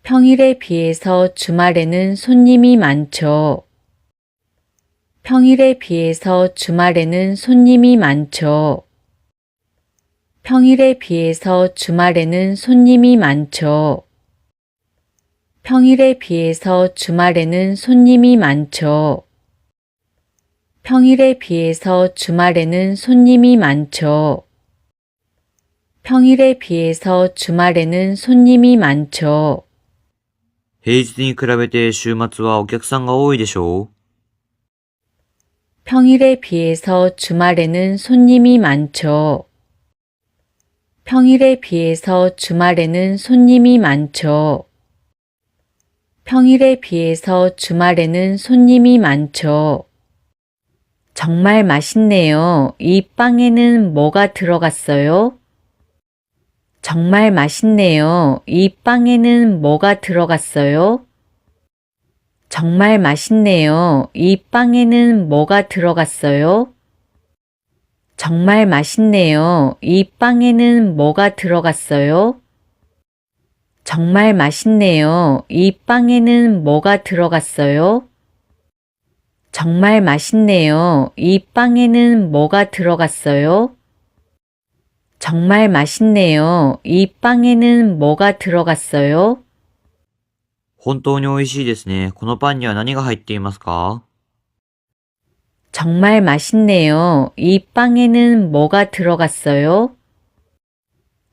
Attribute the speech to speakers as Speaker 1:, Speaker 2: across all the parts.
Speaker 1: 평일에 비해서 주말에는 손님이 많죠. 평일에 비해서 주말에는 손님이 많죠. 평일에 비해서 주말에는 손님이 많죠. 평일에 비해서 주말에는 손님이 많죠. 평일에 비해서 주말에는 손님이 많죠. 평일에 비해서 주말에는 손님이 많죠.
Speaker 2: 平日に比べて週末はお客さんが多いでしょう。
Speaker 1: 평일에 비해서 주말에는 손님이 많죠. 평일에 비해서 주말에는 손님이 많죠. 평일에 비해서 주말에는 손님이 많죠. 정말 맛있네요. 이 빵에는 뭐가 들어갔어요? 정말 맛있네요. 이 빵에는 뭐가 들어갔어요? 정말 맛있네요. 이 빵에는 뭐가 들어갔어요? 정말 맛있네요. 이 빵에는 뭐가 들어갔어요? 정말 맛있네요. 이 빵에는 뭐가 들어갔어요? 정말 맛있네요. 이 빵에는 뭐가 들어갔어요? 정말 맛있네요. 이 빵에는 뭐가 들어갔어요?
Speaker 2: 本当に美味しいですね。このパンには何が入っていますか？
Speaker 1: 정말 맛있네요. 이 빵에는 뭐가 들어갔어요?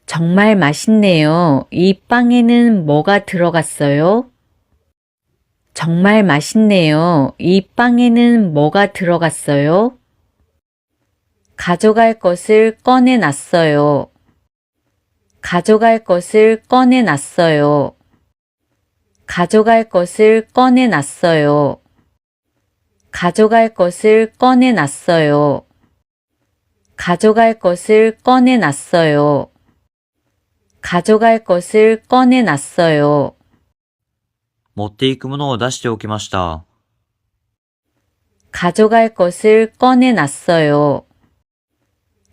Speaker 1: 정말 맛있네요. 이 빵에는 뭐가 들어갔어요? 정말 맛있네요. 이 빵에는 뭐가 들어갔어요? 가져갈 것을 꺼내놨어요. 가져갈 것을 꺼내놨어요. 가져갈 것을 꺼내놨어요. 가져갈 것을 꺼내놨어요. 가져갈 것을 꺼내놨어요. 가져갈 것을 꺼내놨어요.
Speaker 2: 持っていくものを出しておきました。
Speaker 1: 가져갈 것을 꺼내놨어요.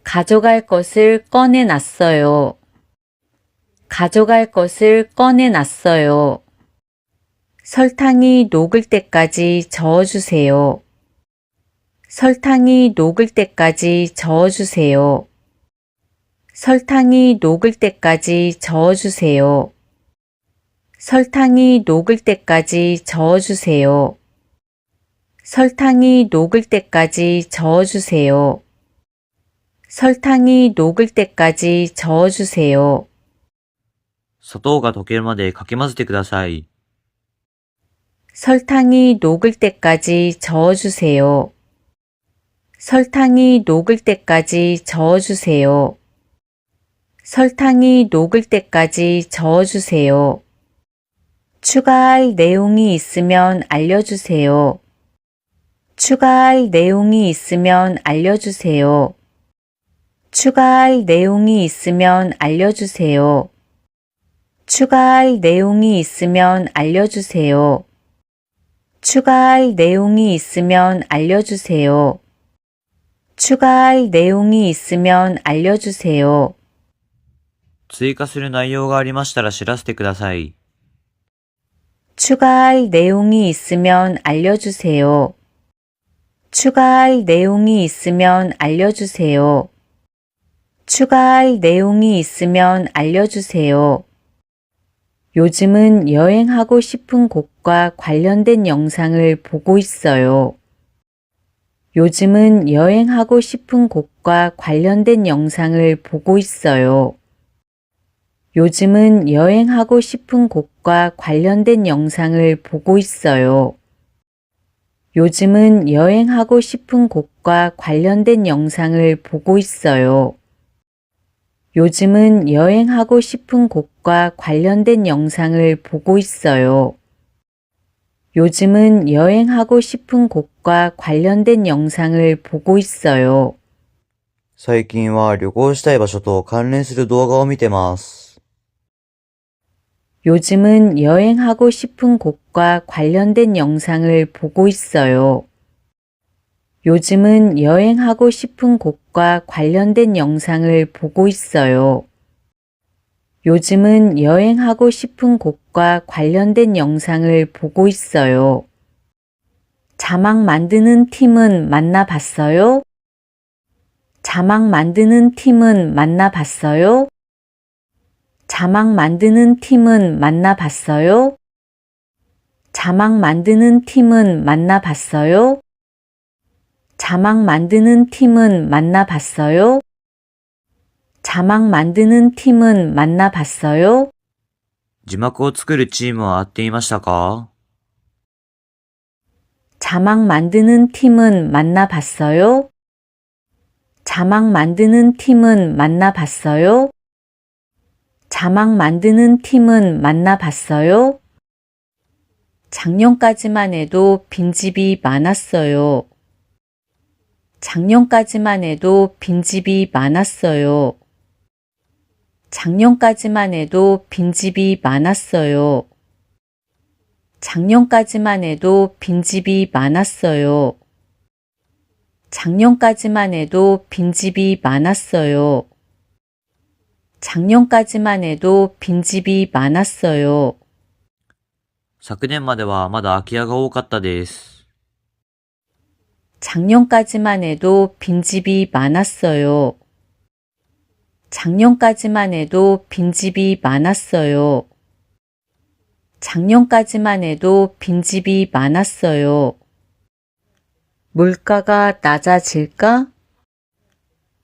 Speaker 1: 가져갈 것을 꺼내놨어요. 가져갈 것을 꺼내놨어요. 설탕이 녹을 때까지 저어주세요. 설탕이 녹을 때까지 저어주세요. 설탕이 녹을 때까지 저어주세요. 설탕이 녹을 때까지 저어주세요. 설탕이 녹을 때까지 저어주세요. 설탕이 녹을 때까지 저어주세요.
Speaker 2: 砂糖が溶けるまでかき混ぜてください。
Speaker 1: 설탕이 녹을 때까지 저어주세요. 설탕이 녹을 때까지 저어주세요. 설탕이 녹을 때까지 저어주세요. 추가할 내용이 있으면 알려주세요. 추가할 내용이 있으면 알려주세요. 추가할 내용이 있으면 알려주세요. 추가할 내용이 있으면 알려주세요. 추가할 내용이 있으면 알려주세요. 추가할 내용이 있으면 알려주세요.
Speaker 2: 追加する内容がありましたら知らせてください。
Speaker 1: 추가할 내용이 있으면 알려주세요. 추가할 내용이 있으면 알려주세요. 추가할 내용이 있으면 알려주세요. 요즘은 여행하고 싶은 곳과 관련된 영상을 보고 있어요. 요즘은 여행하고 싶은 곳과 관련된 영상을 보고 있어요. 요즘은 여행하고 싶은 곳과 관련된 영상을 보고 있어요. 요즘은 여행하고 싶은 곳과 관련된 영상을 보고 있어요. 요즘은 여행하고 싶은 곳과 관련된 영상을 보고 있어요. 요즘은 여행하고 싶은 곳과 관련된 영상을 보고 있어요.
Speaker 3: 最近は旅行したい場所と関連する動画を見てます。
Speaker 1: 요즘은 여행하고 싶은 곳과 관련된 영상을 보고 있어요. 요즘은 여행하고 싶은 곳과 관련된 영상을 보고 있어요. 요즘은 여행하고 싶은 곳과 관련된 영상을 보고 있어요. 자막 만드는 팀은 만나봤어요? 자막 만드는 팀은 만나봤어요? 자막 만드는 팀은 만나봤어요? 자막 만드는 팀은 만나봤어요? 자막 만드는 팀은 만나봤어요? 자막 만드는 팀은 만나봤어요?
Speaker 2: 字幕を作るチームは会っていましたか？
Speaker 1: 자막 만드는 팀은 만나봤어요? 자막 만드는 팀은 만나봤어요? 자막 만드는 팀은 만나봤어요? 작년까지만 해도 빈집이 많았어요. 작년까지만 해도 빈집이 많았어요. 작년까지만 해도 빈집이 많았어요. 작년까지만 해도 빈집이 많았어요. 작년까지만 해도 빈집이 많았어요. 작년까지만 해도 빈집이 많았어요.
Speaker 2: 昨年まではまだ空き家が多かったです。
Speaker 1: 작년까지만 해도 빈집이 많았어요. 작년까지만 해도 빈집이 많았어요. 작년까지만 해도 빈집이 많았어요. 물가가 낮아질까?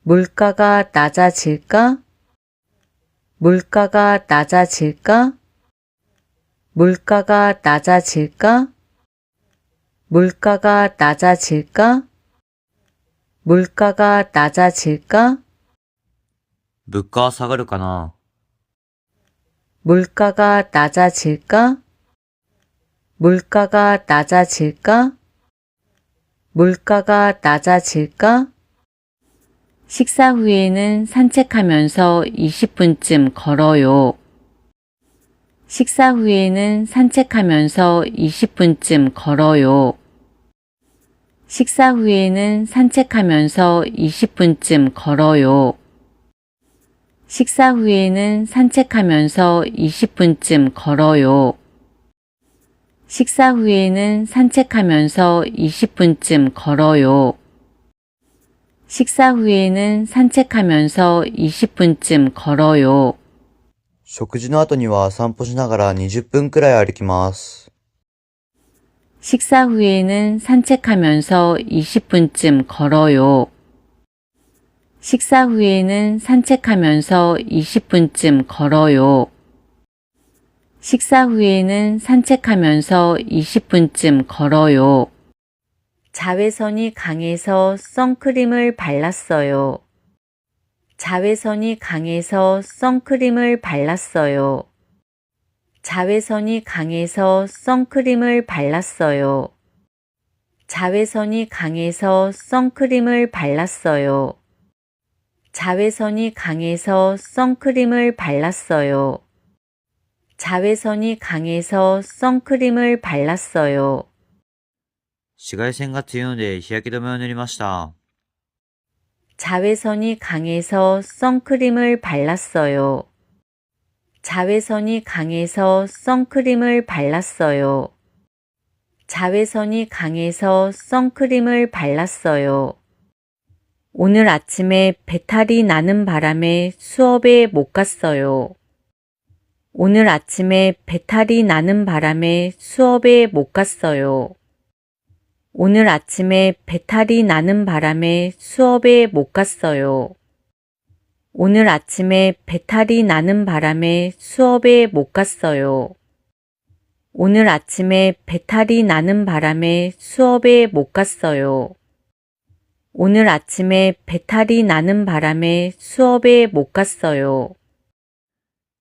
Speaker 1: 물가가 낮아질까? 물가가 낮아질까? 물가가 낮아질까? 물가가 낮아질까? 물가가 낮아질까?
Speaker 2: 物価は下がるかな？
Speaker 1: 물가가 낮아질까? 물가가 낮아질까? 물가가 낮아질까? 식사 후에는 산책하면서 20분쯤 걸어요. 식사 후에는 산책하면서 20분쯤 걸어요. 식사 후에는 산책하면서 20분쯤 걸어요. 식사 후에는 산책하면서 20분쯤 걸어요. 식사 후에는 산책하면서 20분쯤 걸어요. 식사 후에는 산책하면서 20분쯤 걸어요.
Speaker 3: 食事の後には散歩しながら20分くらい歩きます。
Speaker 1: 식사 후에는 산책하면서 20분쯤 걸어요. 식사 후에는 산책하면서 20분쯤 걸어요. 식사 후에는 산책하면서 20분쯤 걸어요. 자외선이 강해서 선크림을 발랐어요. 자외선이 강해서 선크림을 발랐어요. 자외선이 강해서 선크림을 발랐어요. 자외선이 강해서 선크림을 발랐어요. 자외선이 강해서 선크림을 발랐어요. 자외선이 강해서 선크림을 발랐어요.
Speaker 2: 紫外線が強いので日焼け止めを塗りました。
Speaker 1: 자외선이 강해서 선크림을 발랐어요. 자외선이 강해서 선크림을 발랐어요. 자외선이 강해서 선크림을 발랐어요. 오늘 아침에 배탈이 나는 바람에 수업에 못 갔어요. 오늘 아침에 배탈이 나는 바람에 수업에 못 갔어요. 오늘 아침에 배탈이 나는 바람에 수업에 못 갔어요. 오늘 아침에 배탈이 나는 바람에 수업에 못 갔어요. 오늘 아침에 배탈이 나는 바람에 수업에 못 갔어요. 오늘 아침에 배탈이 나는 바람에 수업에 못 갔어요.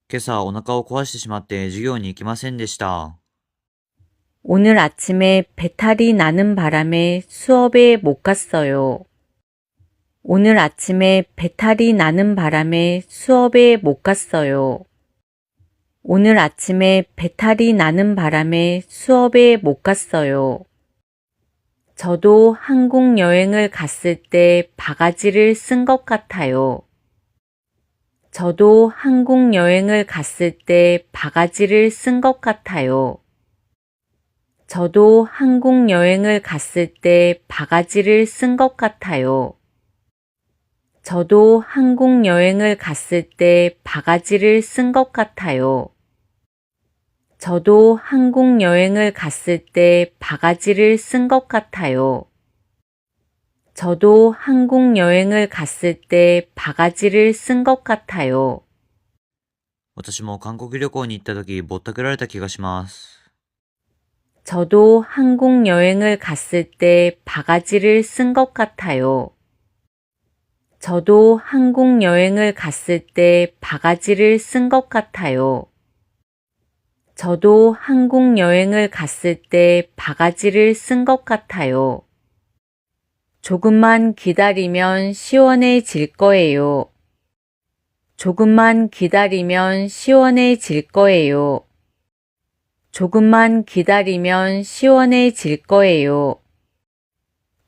Speaker 2: 今朝お腹を壊してしまって授業に行きませんでした。
Speaker 1: 오늘 아침에 배탈이 나는 바람에 수업에 못 갔어요. 오늘 아침에 배탈이 나는 바람에 수업에 못 갔어요. 오늘 아침에 배탈이 나는 바람에 수업에 못 갔어요. 저도 한국 여행을 갔을 때 바가지를 쓴 것 같아요. 저도 한국 여행을 갔을 때 바가지를 쓴 것 같아요. 저도 한국 여행을 갔을 때 바가지를 쓴 것 같아요. 저도 한국 여행을 갔을 때 바가지를 쓴 것 같아요. 저도 한국 여행을 갔을 때 바가지를 쓴 것 같아요. 저도 한국 여행을 갔을 때 바가지를 쓴 것 같아요.
Speaker 2: 私も韓国旅行に行った時、ぼったくられた気がします。
Speaker 1: 저도 한국 여행을 갔을 때 바가지를 쓴 것 같아요. 저도 한국 여행을 갔을 때 바가지를 쓴 것 같아요. 저도 한국 여행을 갔을 때 바가지를 쓴 것 같아요. 조금만 기다리면 시원해질 거예요. 조금만 기다리면 시원해질 거예요. 조금만 기다리면 시원해질 거예요.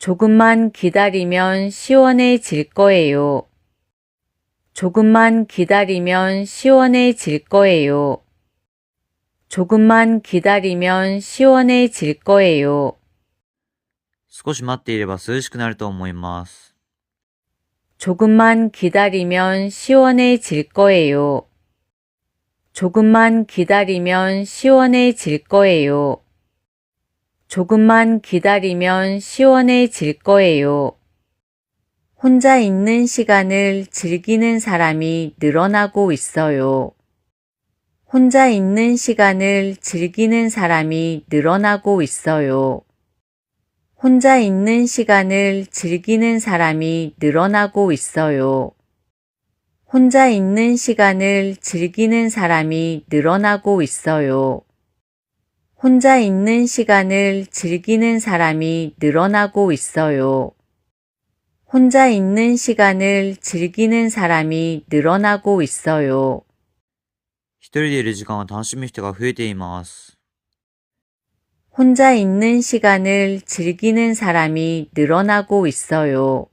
Speaker 1: 조금만 기다리면 시원해질 거예요. 조금만 기다리면 시원해질 거예요. 조금만 기다리면 시원해질 거예요.
Speaker 2: 少し待っていれば涼しくなると思います。
Speaker 1: 조금만 기다리면 시원해질 거예요. 조금만 기다리면 시원해질 거예요. 조금만 기다리면 시원해질 거예요. 혼자 있는 시간을 즐기는 사람이 늘어나고 있어요. 혼자 있는 시간을 즐기는 사람이 늘어나고 있어요. 혼자 있는 시간을 즐기는 사람이 늘어나고 있어요. 혼자 있는 시간을 즐기는 사람이 늘어나고 있어요. 혼자 있는 시간을 즐기는 사람이 늘어나고 있어요. 혼자 있는 시간을 즐기는 사람이 늘어나고 있어요.
Speaker 2: 一人でいる時間を楽しむ人が増えています。
Speaker 1: 혼자 있는 시간을 즐기는 사람이 늘어나고 있어요.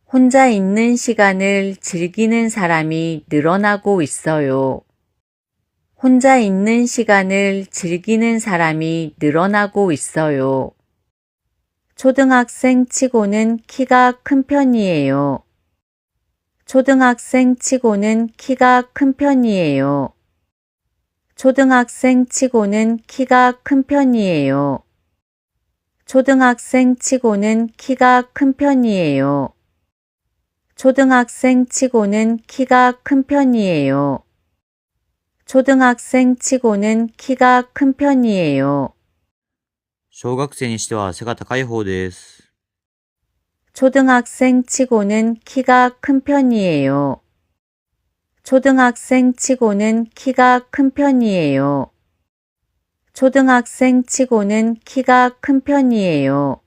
Speaker 1: 혼자 있는 시간을 즐기는 사람이 늘어나고 있어요. 혼자 있는 시간을 즐기는 사람이 늘어나고 있어요. 초등학생 치고는 키가 큰 편이에요. 초등학생 치고는 키가 큰 편이에요. 초등학생 치고는 키가 큰 편이에요. 초등학생 치고는 키가 큰 편이에요. 초등학생 치고는 키가 큰 편이에요. 초등학생 치고는 키가 큰 편이에요.
Speaker 2: 小学生にしては背が高い方です。
Speaker 1: 초등학생 치고는 키가 큰 편이에요. 초등학생 치고는 키가 큰 편이에요. 초등학생 치고는 키가 큰 편이에요.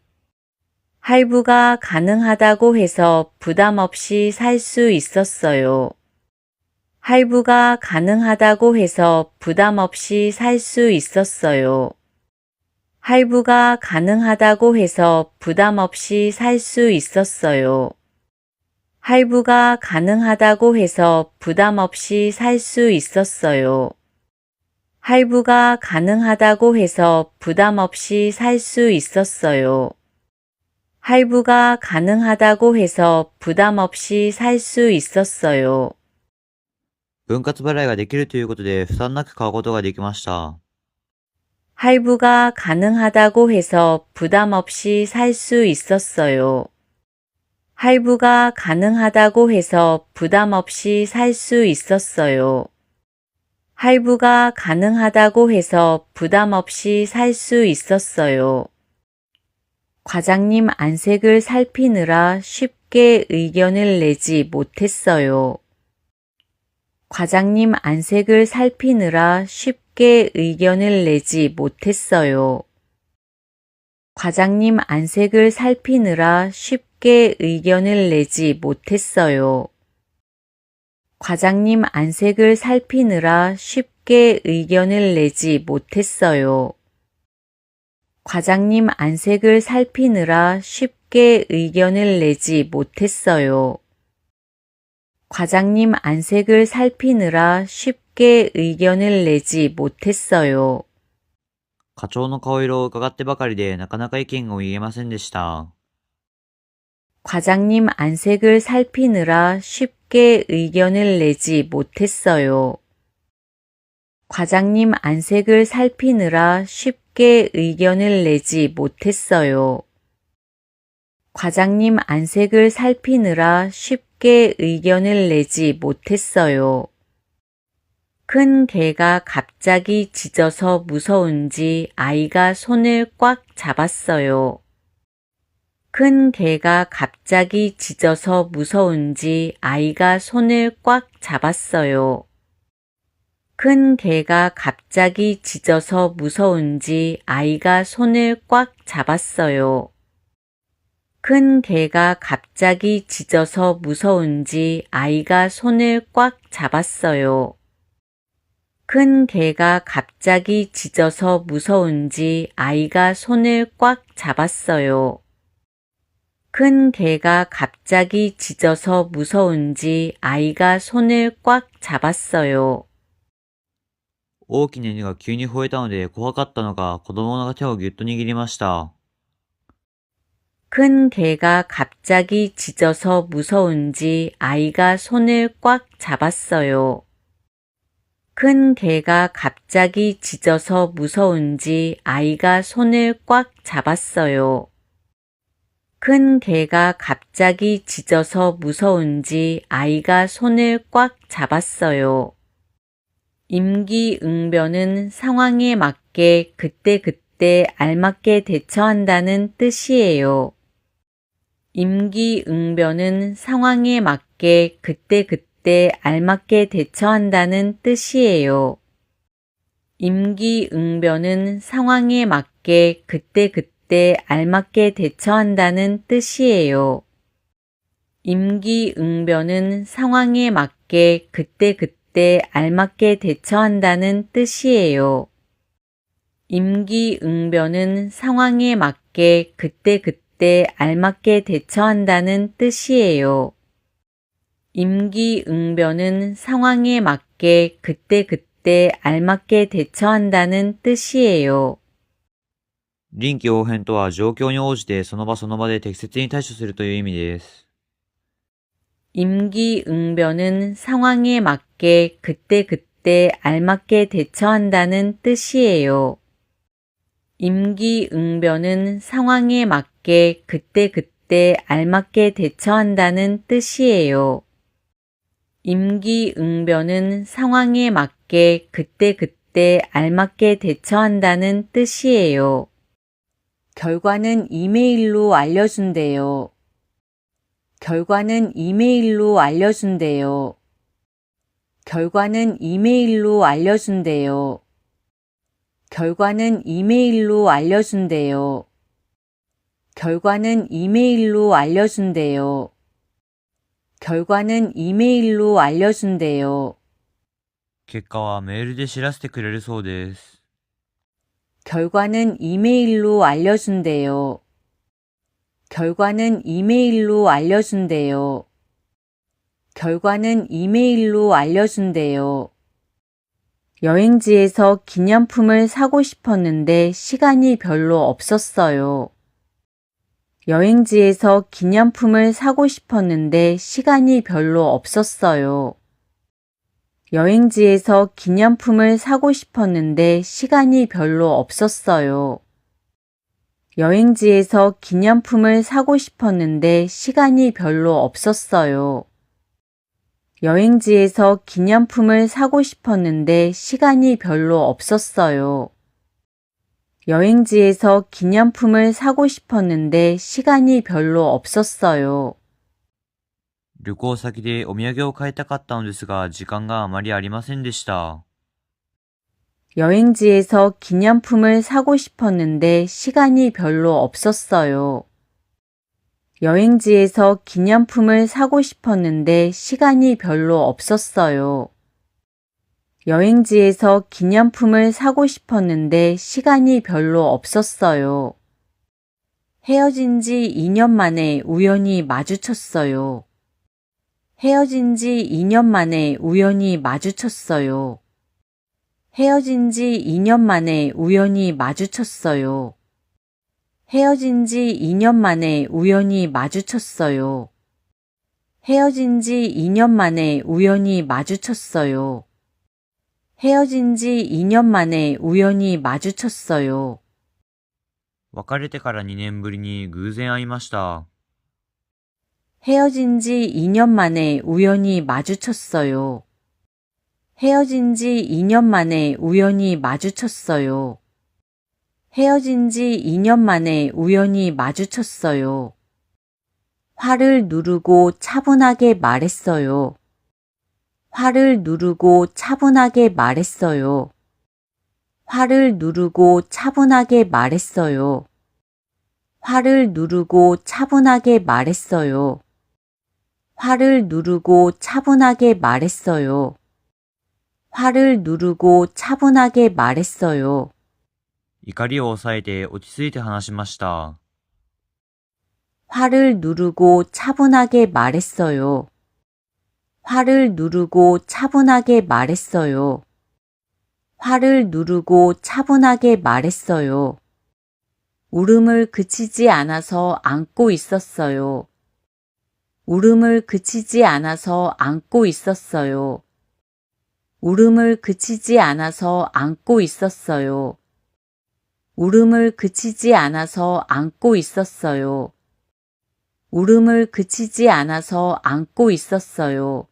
Speaker 1: 할부가 가능하다고 해서 부담 없이 살 수 있었어요. 할부가 가능하다고 해서 부담 없이 살 수 있었어요. 할부가 가능하다고 해서 부담 없이 살 수 있었어요. 할부가 가능하다고 해서 부담 없이 살 수 있었어요. 할부가 가능하다고 해서 부담 없이 살 수 있었어요. 할부가 가능하다고 해서 부담 없이 살 수 있었어요.
Speaker 2: 分割払いができるということで負担なく買うことができました。
Speaker 1: 할부가 가능하다고 해서 부담 없이 살 수 있었어요. 할부가 가능하다고 해서 부담 없이 살 수 있었어요. 할부가 가능하다고 해서 부담 없이 살 수 있었어요. 과장님 안색을 살피느라 쉽게 의견을 내지 못했어요. 과장님 안색을 살피느라 쉽게 의견을 내지 못했어요. 과장님 안색을 살피느라 쉽게 의견을 내지 못했어요. 과장님 안색을 살피느라 쉽게 의견을 내지 못했어요. 과장님 안색을 살피느라 쉽게 의견을 내지 못했어요. 과장님 안색을 살피느라 쉽게 의견을 내지 못했어요.
Speaker 2: 課長の顔色を伺ってばかりでなかなか意見を言えませんでした。
Speaker 1: 과장님 안색을 살피느라 쉽게 의견을 내지 못했어요. 과장님 안색을 살피느라 쉽게 의견을 내지 못했어요. 과장님 안색을 살피느라 쉽게 의견을 내지 못했어요. 큰 개가 갑자기 짖어서 무서운지 아이가 손을 꽉 잡았어요. 큰 개가 갑자기 짖어서 무서운지 아이가 손을 꽉 잡았어요. 큰 개가 갑자기 짖어서 무서운지 아이가 손을 꽉 잡았어요. 큰 개가 갑자기 짖어서 무서운지 아이가 손을 꽉 잡았어요. 큰 개가 갑자기 짖어서 무서운지 아이가 손을 꽉 잡았어요. 큰 개가 갑자기 짖어서 무서운지 아이가 손을 꽉 잡았어요.
Speaker 2: 大きな犬が急に吠えたので怖かったのか子供が手をぎゅっと握りました。
Speaker 1: 큰 개가 갑자기 짖어서 무서운지 아이가 손을 꽉 잡았어요. 큰 개가 갑자기 짖어서 무서운지 아이가 손을 꽉 잡았어요. 큰 개가 갑자기 짖어서 무서운지 아이가 손을 꽉 잡았어요. 임기응변은 상황에 맞게 그때그때 알맞게 대처한다는 뜻이에요. 임기응변은 상황에 맞게 그때그때 알맞게 대처한다는 뜻이에요. 임기응변은 상황에 맞게 그때그때 알맞게 대처한다는 뜻이에요. 임기응변은 상황에 맞게 그때그때 알맞게 대처한다는 뜻이에요. 임기응변은 상황에 맞게 그때그때 알맞게 대처한다는 뜻이에요. 임기응변은 상황에 맞게 그때그때 알맞게 대처한다는 뜻이에요.
Speaker 2: 臨機応変とは状況に応じてその場その場で適切に対処するという意味です。
Speaker 1: 임기응변은 상황에 맞게 그때그때 알맞게 대처한다는 뜻이에요. 임기응변은 상황에 맞게 그때그때 알맞게 대처한다는 뜻이에요. 임기응변은 상황에 맞게 그때그때 알맞게 대처한다는 뜻이에요. 결과는 이메일로 알려준대요. 결과는 이메일로 알려준대요. 결과는 이메일로 알려준대요. 결과는 이메일로 알려준대요. 결과는 이메일로 알려준대요. 결과는 이메일로 알려준대요.
Speaker 2: 結果はメールで知らせてくれるそうです。
Speaker 1: 결과는 이메일로 알려준대요. 결과는 이메일로 알려준대요. 결과는 이메일로 알려준대요. 여행지에서 기념품을 사고 싶었는데 시간이 별로 없었어요. 여행지에서 기념품을 사고 싶었는데 시간이 별로 없었어요. 여행지에서 기념품을 사고 싶었는데 시간이 별로 없었어요. 여행지에서 기념품을 사고 싶었는데 시간이 별로 없었어요. 여행지에서 기념품을 사고 싶었는데 시간이 별로 없었어요. 여행지에서 기념품을 사고 싶었는데 시간이 별로 없었어요.
Speaker 2: 旅行先でお土産を買いたかったのですが時間があまりありませんでした。
Speaker 1: 여행지에서 기념품을 사고 싶었는데 시간이 별로 없었어요. 여행지에서 기념품을 사고 싶었는데 시간이 별로 없었어요. 여행지에서 기념품을 사고 싶었는데 시간이 별로 없었어요. 헤어진 지 2년 만에 우연히 마주쳤어요. 헤어진 지 2년 만에 우연히 마주쳤어요. 헤어진 지 2년 만에 우연히 마주쳤어요. 헤어진 지 2년 만에 우연히 마주쳤어요. 헤어진 지 2년 만에 우연히 마주쳤어요. 헤어진 지 2년 만에 우연히 마주쳤어요.
Speaker 2: 別れてから2年ぶりに偶然会いました。
Speaker 1: 헤어진 지 2년 만에 우연히 마주쳤어요. 헤어진 지 2년 만에 우연히 마주쳤어요. 헤어진 지 2년 만에 우연히 마주쳤어요. 화를 누르고 차분하게 말했어요. 화를 누르고 차분하게 말했어요. 화를 누르고 차분하게 말했어요. 화를 누르고 차분하게 말했어요. 화를 누르고 차분하게 말했어요. 화를 누르고 차분하게 말했어요.
Speaker 2: 怒りを抑えて落ち着いて話しました。
Speaker 1: 화를 누르고 차분하게 말했어요. 화를 누르고 차분하게 말했어요. 화를 누르고 차분하게 말했어요. 울음을 그치지 않아서 안고 있었어요. 울음을 그치지 않아서 안고 있었어요. 울음을 그치지 않아서 안고 있었어요. 울음을 그치지 않아서 안고 있었어요. 울음을 그치지 않아서 안고 있었어요.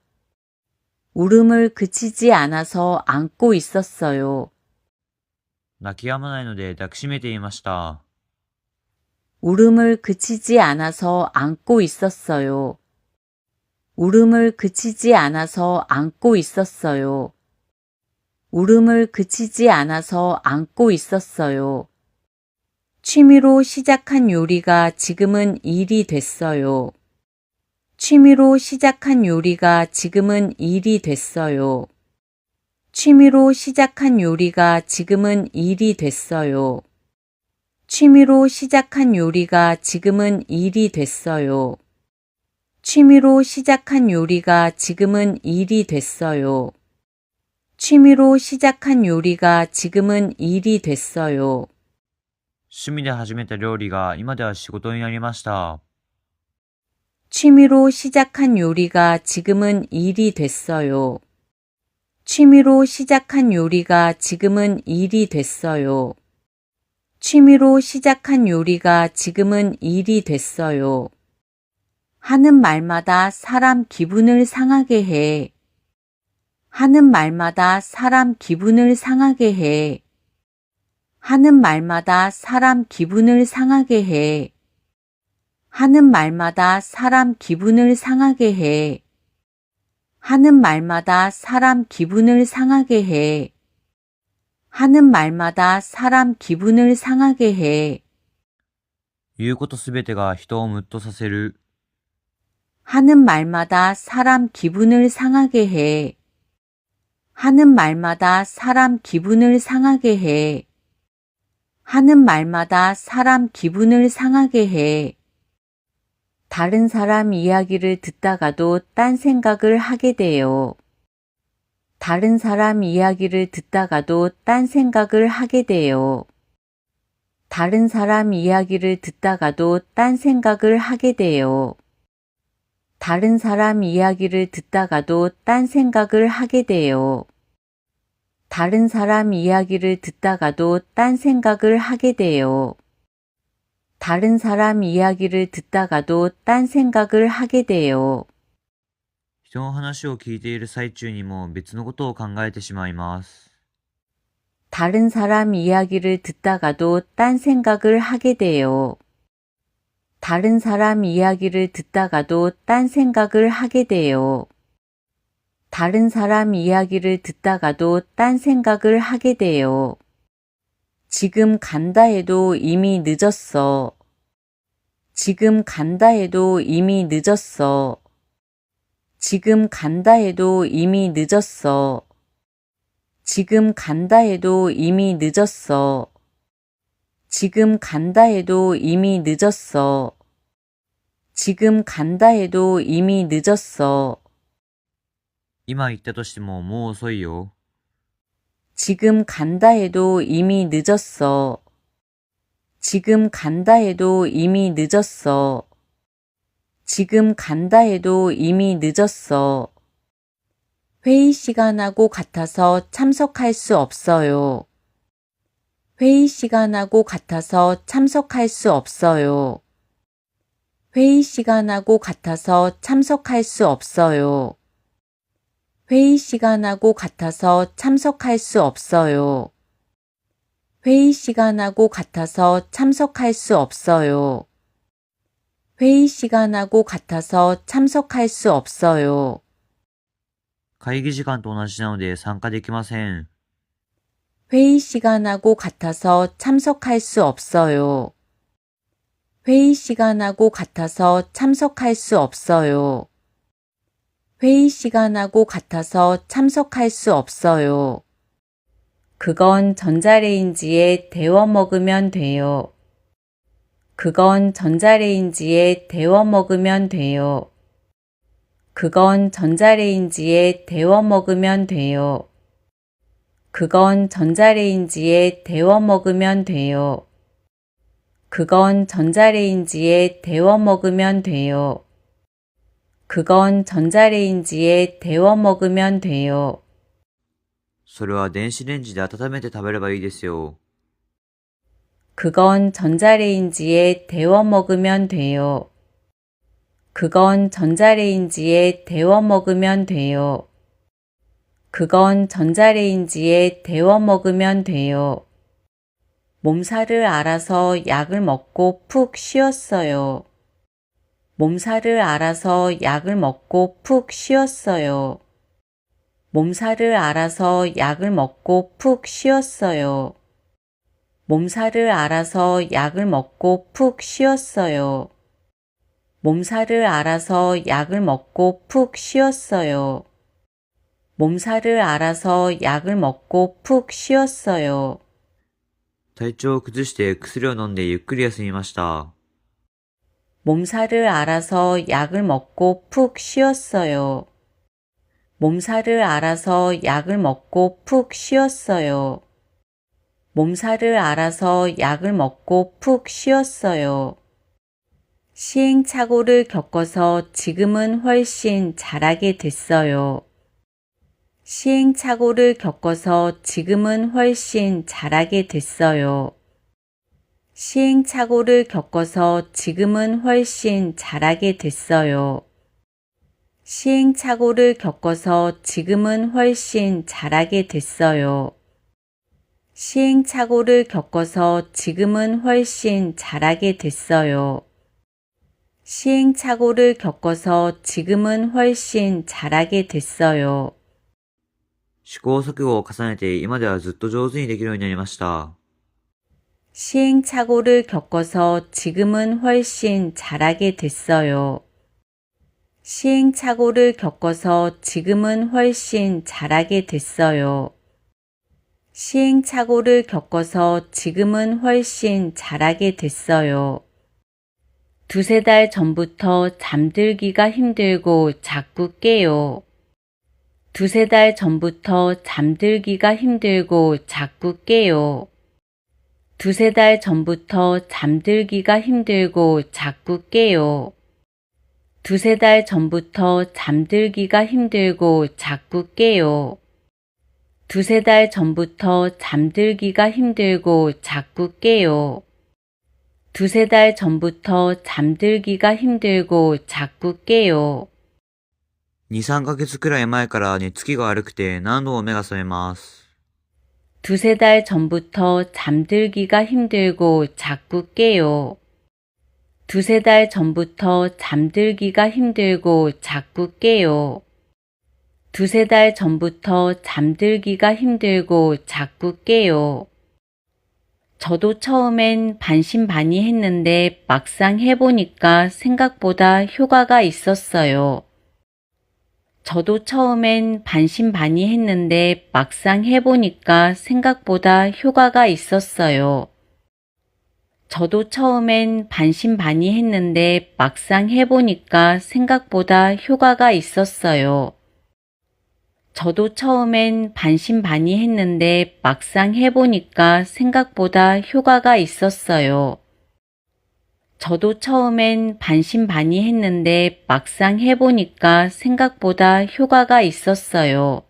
Speaker 1: 울음을 그치지 않아서 안고 있었어요.
Speaker 2: 泣き止まないので抱きしめていました。
Speaker 1: 울음을 그치지 않아서 안고 있었어요. 울음을 그치지 않아서 안고 있었어요. 울음을 그치지 않아서 안고 있었어요. 취미로 시작한 요리가 지금은 일이 됐어요. 취미로 시작한 요리가 지금은 일이 됐어요. 취미로 시작한 요리가 지금은 일이 됐어요. 취미로 시작한 요리가 지금은 일이 됐어요. 취미로 시작한 요리가 지금은 일이 됐어요. 취미로 시작한 요리가 지금은 일이 됐어요.
Speaker 2: 趣味で始めた料理が今では仕事になりました。
Speaker 1: 취미로 시작한 요리가 지금은 일이 됐어요. 취미로 시작한 요리가 지금은 일이 됐어요. 취미로 시작한 요리가 지금은 일이 됐어요. 하는 말마다 사람 기분을 상하게 해. 하는 말마다 사람 기분을 상하게 해. 하는 말마다 사람 기분을 상하게 해. 하는 말마다 사람 기분을 상하게 해. 하는 말마다 사람 기분을 상하게 해. 하는 말마다 사람 기분을 상하게 해.
Speaker 2: 言うことすべてが人をムッとさせる。
Speaker 1: 하는 말마다 사람 기분을 상하게 해. 하는 말마다 사람 기분을 상하게 해. 하는 말마다 사람 기분을 상하게 해. 다른 사람 이야기를 듣다가도 딴 생각을 하게 돼요. 다른 사람 이야기를 듣다가도 딴 생각을 하게 돼요. 다른 사람 이야기를 듣다가도 딴 생각을 하게 돼요. 다른 사람 이야기를 듣다가도 딴 생각을 하게 돼요. 다른 사람 이야기를 듣다가도 딴 생각을 하게 돼요. 다른 사람 이야기를 듣다가도 딴 생각을 하게 돼요.
Speaker 2: 人の話を聞いている最中にも別のことを考えてしまいます。
Speaker 1: 다른 사람 이야기를 듣다가도 딴 생각을 하게 돼요. 다른 사람 이야기를 듣다가도 딴 생각을 하게 돼요. 다른 사람 이야기를 듣다가도 딴 생각을 하게 돼요. 지금 간다 해도 이미 늦었어. 지금 간다 해도 이미 늦었어. 지금 간다 해도 이미 늦었어. 지금 간다 해도 이미 늦었어. 지금 간다 해도 이미 늦었어. 지금 간다 해도 이미 늦었어.
Speaker 2: 今行ったとしてももう遅いよ。
Speaker 1: 지금 간다 해도 이미 늦었어. 지금 간다 해도 이미 늦었어. 지금 간다 해도 이미 늦었어. 회의 시간하고 같아서 참석할 수 없어요. 회의 시간하고 같아서 참석할 수 없어요. 회의 시간하고 같아서 참석할 수 없어요. 회의 시간하고 같아서 참석할 수 없어요. 회의 시간하고 같아서 참석할 수 없어요. 회의 시간하고 같아서 참석할 수 없어요.
Speaker 2: 会議時間と同じなので参加できません。
Speaker 1: 회의 시간하고 같아서 참석할 수 없어요. 회의 시간하고 같아서 참석할 수 없어요. 회의 시간하고 같아서 참석할 수 없어요. 그건 전자레인지에 데워 먹으면 돼요. 그건 전자레인지에 데워 먹으면 돼요. 그건 전자레인지에 데워 먹으면 돼요. 그건 전자레인지에 데워 먹으면 돼요. 그건 전자레인지에 데워 먹으면 돼요. 그건 전자레인지에 데워 먹으면 돼요.
Speaker 2: それは電子レンジで温めて食べればいいですよ。
Speaker 1: 그건 전자레인지에 데워 먹으면 돼요. 그건 전자레인지에 데워 먹으면 돼요. 그건 전자레인지에 데워 먹으면 돼요. 몸살을 앓아서 약을 먹고 푹 쉬었어요. 몸살을 앓아서 약을 먹고 푹 쉬었어요. 몸살을 앓아서 약을 먹고 푹 쉬었어요. 몸살을 앓아서 약을 먹고 푹 쉬었어요. 몸살을 앓아서 약을 먹고 푹 쉬었어요. 몸살을 앓아서 약을 먹고 푹 쉬었어요.
Speaker 2: 体調を崩して薬を飲んでゆっくり休みました。
Speaker 1: 몸살을 앓아서 약을 먹고 푹 쉬었어요. 몸살을 앓아서 약을 먹고 푹 쉬었어요. 몸살을 앓아서 약을 먹고 푹 쉬었어요. 시행착오를 겪어서 지금은 훨씬 잘하게 됐어요. 시행착오를 겪어서 지금은 훨씬 잘하게 됐어요. 시행착오를 겪어서 지금은 훨씬 잘하게 됐어요. 시행착오를 겪어서 지금은 훨씬 잘하게 됐어요. 시행착오를 겪어서 지금은 훨씬 잘하게 됐어요. 시행착오를 겪어서 지금은 훨씬 잘하게 됐어요.
Speaker 2: 試行錯誤を重ねて今ではずっと上手にできるようになりました。
Speaker 1: 시행착오를 겪어서 지금은 훨씬 잘하게 됐어요. 시행착오를 겪어서 지금은 훨씬 잘하게 됐어요. 시행착오를 겪어서 지금은 훨씬 잘하게 됐어요. 두세 달 전부터 잠들기가 힘들고 자꾸 깨요. 두세 달 전부터 잠들기가 힘들고 자꾸 깨요. 두세 달 전부터 잠들기가 힘들고 자꾸 깨요. 두세 달 전부터 잠들기가 힘들고 자꾸 깨요. 두세 달 전부터 잠들기가 힘들고 자꾸 깨요. 두세 달 전부터 잠들기가 힘들고 자꾸 깨요.
Speaker 2: 2、3ヶ月くらい前から寝つきが悪くて何度も目が覚めます。
Speaker 1: 두세 달 전부터 잠들기가 힘들고 자꾸 깨요. 두세 달 전부터 잠들기가 힘들고 자꾸 깨요. 두세 달 전부터 잠들기가 힘들고 자꾸 깨요. 저도 처음엔 반신반의했는데 막상 해보니까 생각보다 효과가 있었어요. 저도 처음엔 반신반의했는데 막상 해보니까 생각보다 효과가 있었어요. 저도 처음엔 반신반의했는데 막상 해보니까 생각보다 효과가 있었어요. 저도 처음엔 반신반의했는데 막상 해보니까 생각보다 효과가 있었어요. 저도 처음엔 반신반의했는데 막상 해보니까 생각보다 효과가 있었어요.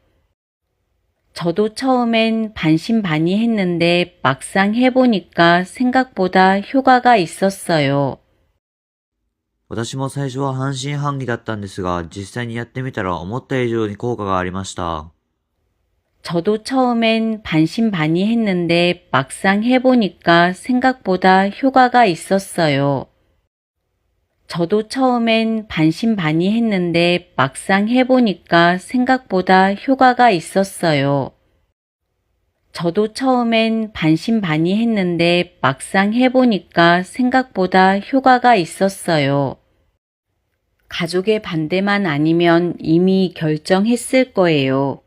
Speaker 1: 저도 처음엔 반신반의했는데 막상 해보니까 생각보다 효과가 있었어요.
Speaker 2: 私も最初は半信半疑だったんですが、実際にやってみたら思った以上に効果がありました。
Speaker 1: 저도 처음엔 반신반의했는데 막상 해보니까 생각보다 효과가 있었어요. 저도 처음엔 반신반의했는데 막상 해보니까 생각보다 효과가 있었어요. 저도 처음엔 반신반의했는데 막상 해보니까 생각보다 효과가 있었어요. 가족의 반대만 아니면 이미 결정했을 거예요.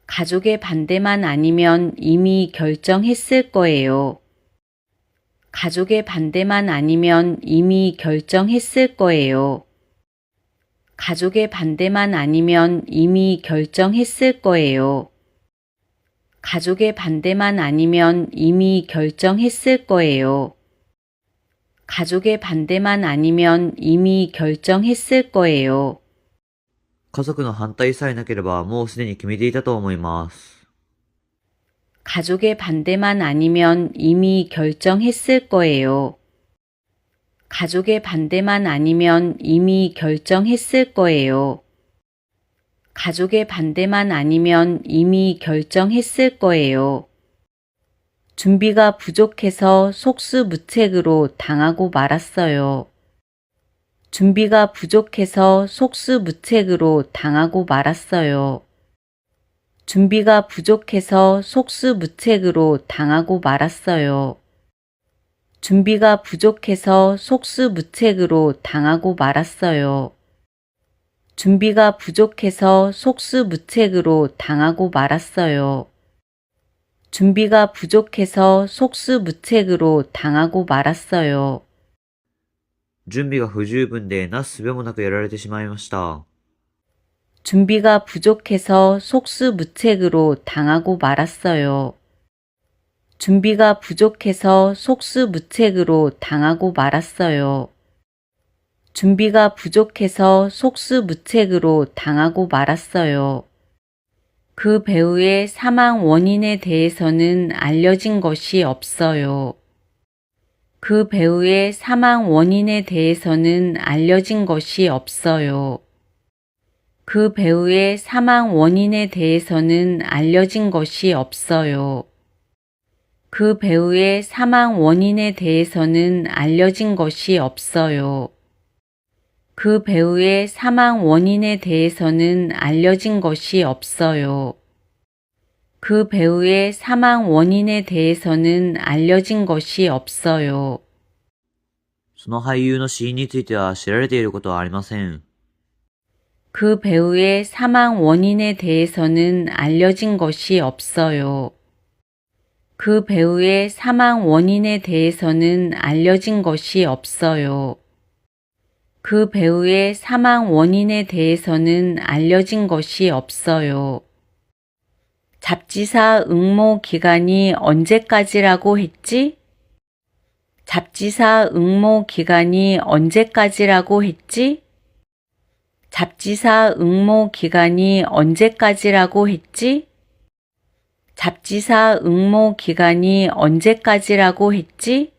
Speaker 1: 가족의 반대만 아니면 이미 결정했을 거예요. 가족의 반대만 아니면 이미 결정했을 거예요. 가족의 반대만 아니면 이미 결정했을 거예요. 가족의 반대만 아니면 이미 결정했을 거예요. 가족의 반대만 아니면 이미 결정했을 거예요.
Speaker 2: 家族の反対さえなければもうすでに決めていたと思います。
Speaker 1: 가족의 반대만 아니면 이미 결정했을 거예요. 가족의 반대만 아니면 이미 결정했을 거예요. 가족의 반대만 아니면 이미 결정했을 거예요. 준비가 부족해서 속수무책으로 당하고 말았어요. 준비가 부족해서 속수무책으로 당하고 말았어요. 준비가 부족해서 속수무책으로 당하고 말았어요. 준비가 부족해서 속수무책으로 당하고 말았어요. 준비가 부족해서 속수무책으로 당하고 말았어요. 준비가 부족해서 속수무책으로 당하고 말았어요.
Speaker 2: 準備が不十分でなすすべもなくやられてしまいました。
Speaker 1: 준비가 부족해서 속수무책으로 당하고 말았어요. 준비가 부족해서 속수무책으로 당하고 말았어요. 준비가 부족해서 속수무책으로 당하고 말았어요. 그 배우의 사망 원인에 대해서는 알려진 것이 없어요. 그 배우의 사망 원인에 대해서는 알려진 것이 없어요. 그 배우의 사망 원인에 대해서는 알려진 것이 없어요. 그 배우의 사망 원인에 대해서는 알려진 것이 없어요. 그 배우의 사망 원인에 대해서는 알려진 것이 없어요. 그 배우의 사망 원인에 대해서는 알려진 것이 없어요.
Speaker 2: その俳優の死因については知られていることはありません。
Speaker 1: 그 배우의 사망 원인에 대해서는 알려진 것이 없어요. 그 배우의 사망 원인에 대해서는 알려진 것이 없어요. 그 배우의 사망 원인에 대해서는 알려진 것이 없어요. 잡지사 응모 기간이 언제까지라고 했지? 잡지사 응모 기간이 언제까지라고 했지? 잡지사 응모 기간이 언제까지라고 했지? 잡지사 응모 기간이 언제까지라고 했지?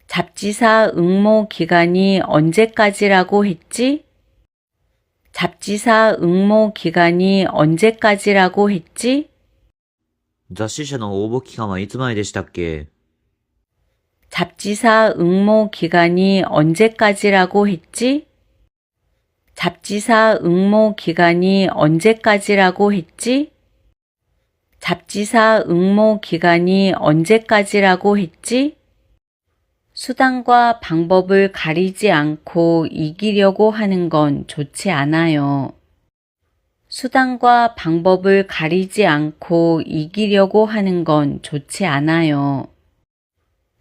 Speaker 1: 잡지사 응모 기간이 언제까지라고 했지? 잡지사 응모 기간이 언제까지라고 했지?
Speaker 2: 雑誌社の応募期間はいつまででしたっけ？
Speaker 1: 잡지사 응모 기간이 언제까지라고 했지? 잡지사 응모 기간이 언제까지라고 했지? 잡지사 응모 기간이 언제까지라고 했지? 수단과 방법을 가리지 않고 이기려고 하는 건 좋지 않아요. 수단과 방법을 가리지 않고 이기려고 하는 건 좋지 않아요.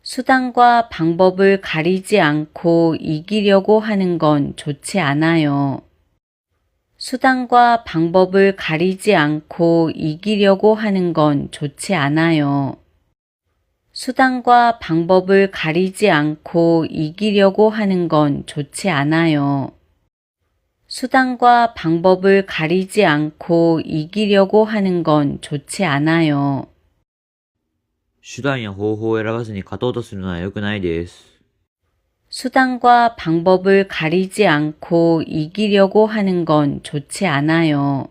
Speaker 1: 수단과 방법을 가리지 않고 이기려고 하는 건 좋지 않아요. 수단과 방법을 가리지 않고 이기려고 하는 건 좋지 않아요. 수단과 방법을 가리지 않고 이기려고 하는 건 좋지 않아요. 수단과 방법을 가리지 않고 이기려고 하는 건 좋지 않아요.
Speaker 2: 手段や方法を選ばずに勝とうとするのは良くないです。
Speaker 1: 수단과 방법을 가리지 않고 이기려고 하는 건 좋지 않아요.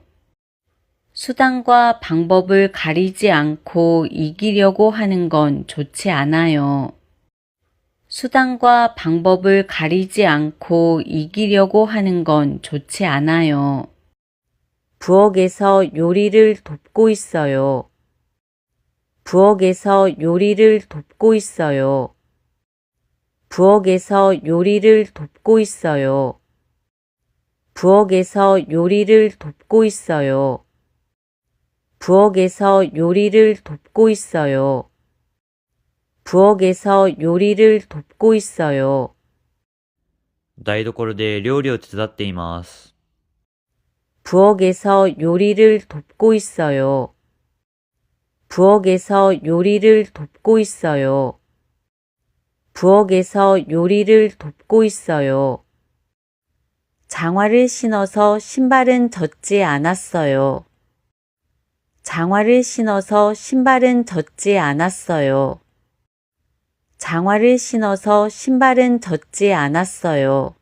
Speaker 1: 수단과 방법을 가리지 않고 이기려고 하는 건 좋지 않아요. 수단과 방법을 가리지 않고 이기려고 하는 건 좋지 않아요. 부엌에서 요리를 돕고 있어요. 부엌에서 요리를 돕고 있어요. 부엌에서 요리를 돕고 있어요. 부엌에서 요리를 돕고 있어요. 부엌에서 요리를 돕고 있어요. 부엌에서 요리를 돕고 있어요.
Speaker 2: 台所で料理を手伝っています。
Speaker 1: 부엌에서 요리를 돕고 있어요. 부엌에서 요리를 돕고 있어요. 부엌에서 요리를 돕고 있어요. 장화를 신어서 신발은 젖지 않았어요. 장화를 신어서 신발은 젖지 않았어요. 장화를 신어서 신발은 젖지 않았어요.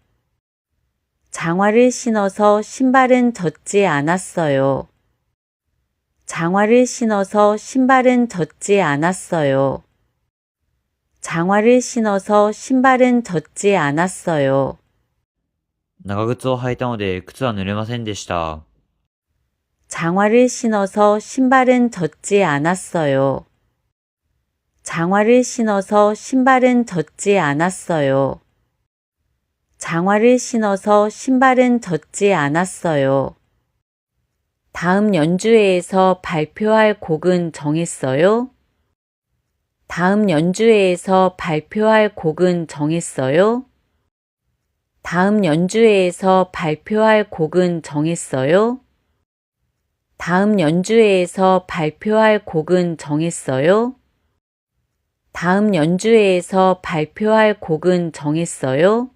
Speaker 1: 장화를 신어서 신발은 젖지 않았어요. 장화를 신어서 신발은 젖지 않았어요. 장화를 신어서 신발은 젖지 않았어요.
Speaker 2: 長靴を履いたので靴は濡れませんでした。
Speaker 1: 장화를 신어서 신발은 젖지 않았어요. 장화를 신어서 신발은 젖지 않았어요. 장화를 신어서 신발은 젖지 않았어요. 다음 연주회에서 발표할 곡은 정했어요? 다음 연주회에서 발표할 곡은 정했어요? 다음 연주회에서 발표할 곡은 정했어요? 다음 연주회에서 발표할 곡은 정했어요? 다음 연주회에서 발표할 곡은 정했어요?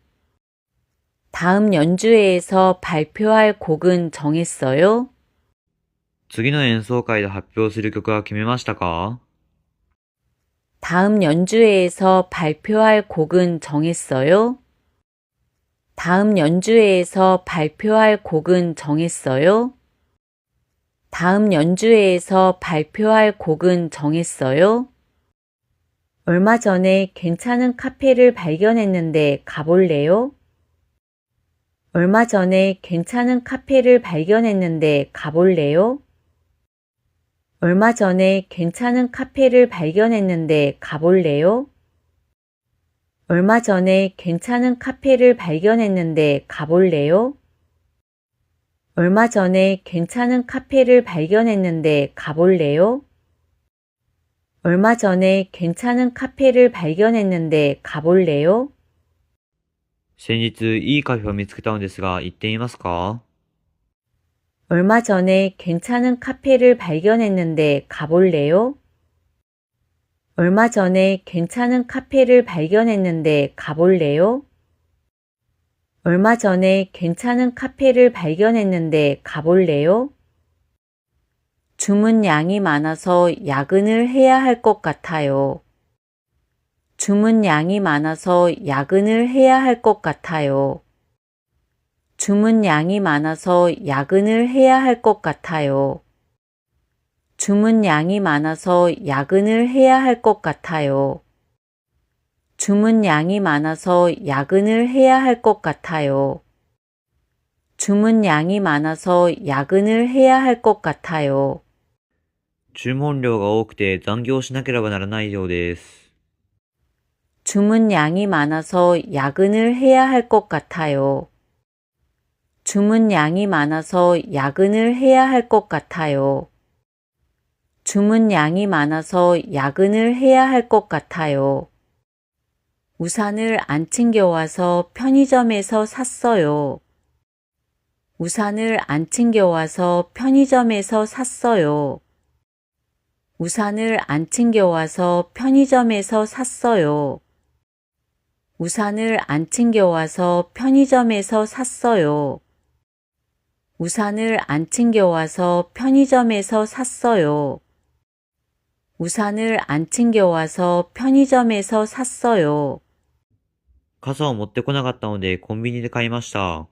Speaker 1: 다음 연주회에서 발표할 곡은 정했어요?
Speaker 2: 次の演奏会で発表する曲は決めましたか？
Speaker 1: 다음 연주회에서 발표할 곡은 정했어요? 다음 연주회에서 발표할 곡은 정했어요? 다음 연주회에서 발표할 곡은 정했어요? 얼마 전에 괜찮은 카페를 발견했는데 가볼래요? 얼마 전에 괜찮은 카페를 발견했는데 가볼래요? 얼마 전에 괜찮은 카페를 발견했는데 가볼래요? 얼마 전에 괜찮은 카페를 발견했는데 가볼래요? 얼마 전에 괜찮은 카페를 발견했는데 가볼래요? 얼마 전에 괜찮은 카페를 발견했는데 가볼래요?
Speaker 2: 先日いいカフェを見つけたのですが行ってみますか？
Speaker 1: 얼마 전에 괜찮은 카페를 발견했는데 가볼래요? 얼마 전에 괜찮은 카페를 발견했는데 가볼래요? 얼마 전에 괜찮은 카페를 발견했는데 가볼래요? 주문 양이 많아서 야근을 해야 할 것 같아요. 주문 양이 많아서 야근을 해야 할 것 같아요. 주문 양이 많아서 야근을 해야 할 것 같아요. 주문 양이 많아서 야근을 해야 할 것 같아요. 주문 양이 많아서 야근을 해야 할 것 같아요. 주문 양이 많아서 야근을 해야 할 것 같아요.
Speaker 2: 注文量が多くて残業しなければならないようです。
Speaker 1: 주문 양이 많아서 야근을 해야 할 것 같아요. 주문 양이 많아서 야근을 해야 할 것 같아요. 주문 양이 많아서 야근을 해야 할 것 같아요. 우산을 안 챙겨와서 편의점에서 샀어요. 우산을 안 챙겨와서 편의점에서 샀어요. 우산을 안 챙겨와서 편의점에서 샀어요. 우산을 안 챙겨와서 편의점에서 샀어요. 우산을 안 챙겨와서 편의점에서 샀어요. 우산을 안 챙겨와서 편의점에서 샀어요.
Speaker 2: 傘を持ってこなかったのでコンビニで買いました。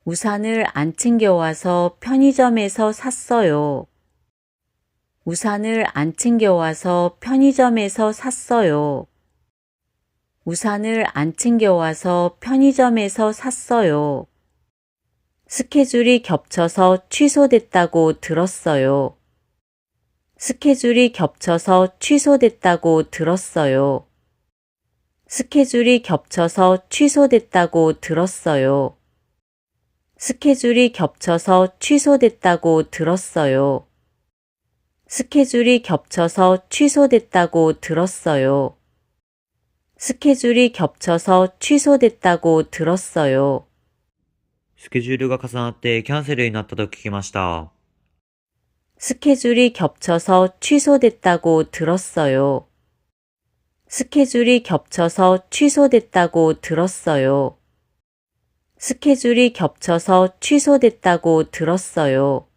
Speaker 1: 우산을 안 챙겨와서 편의점에서 샀어요. 우산을 안 챙겨와서 편의점에서 샀어요. 우산을 안 챙겨와서 편의점에서 샀어요. 스케줄이 겹쳐서 취소됐다고 들었어요. 스케줄이 겹쳐서 취소됐다고 들었어요. 스케줄이 겹쳐서 취소됐다고 들었어요. 스케줄이 겹쳐서 취소됐다고 들었어요. 스케줄이 겹쳐서 취소됐다고 들었어요. 스케줄이 겹쳐서 취소됐다고 들었어요.
Speaker 2: スケジュールが重なってキャンセルになったと聞きました。
Speaker 1: 스케줄이 겹쳐서 취소됐다고 들었어요. 스케줄이 겹쳐서 취소됐다고 들었어요. 스케줄이 겹쳐서 취소됐다고 들었어요.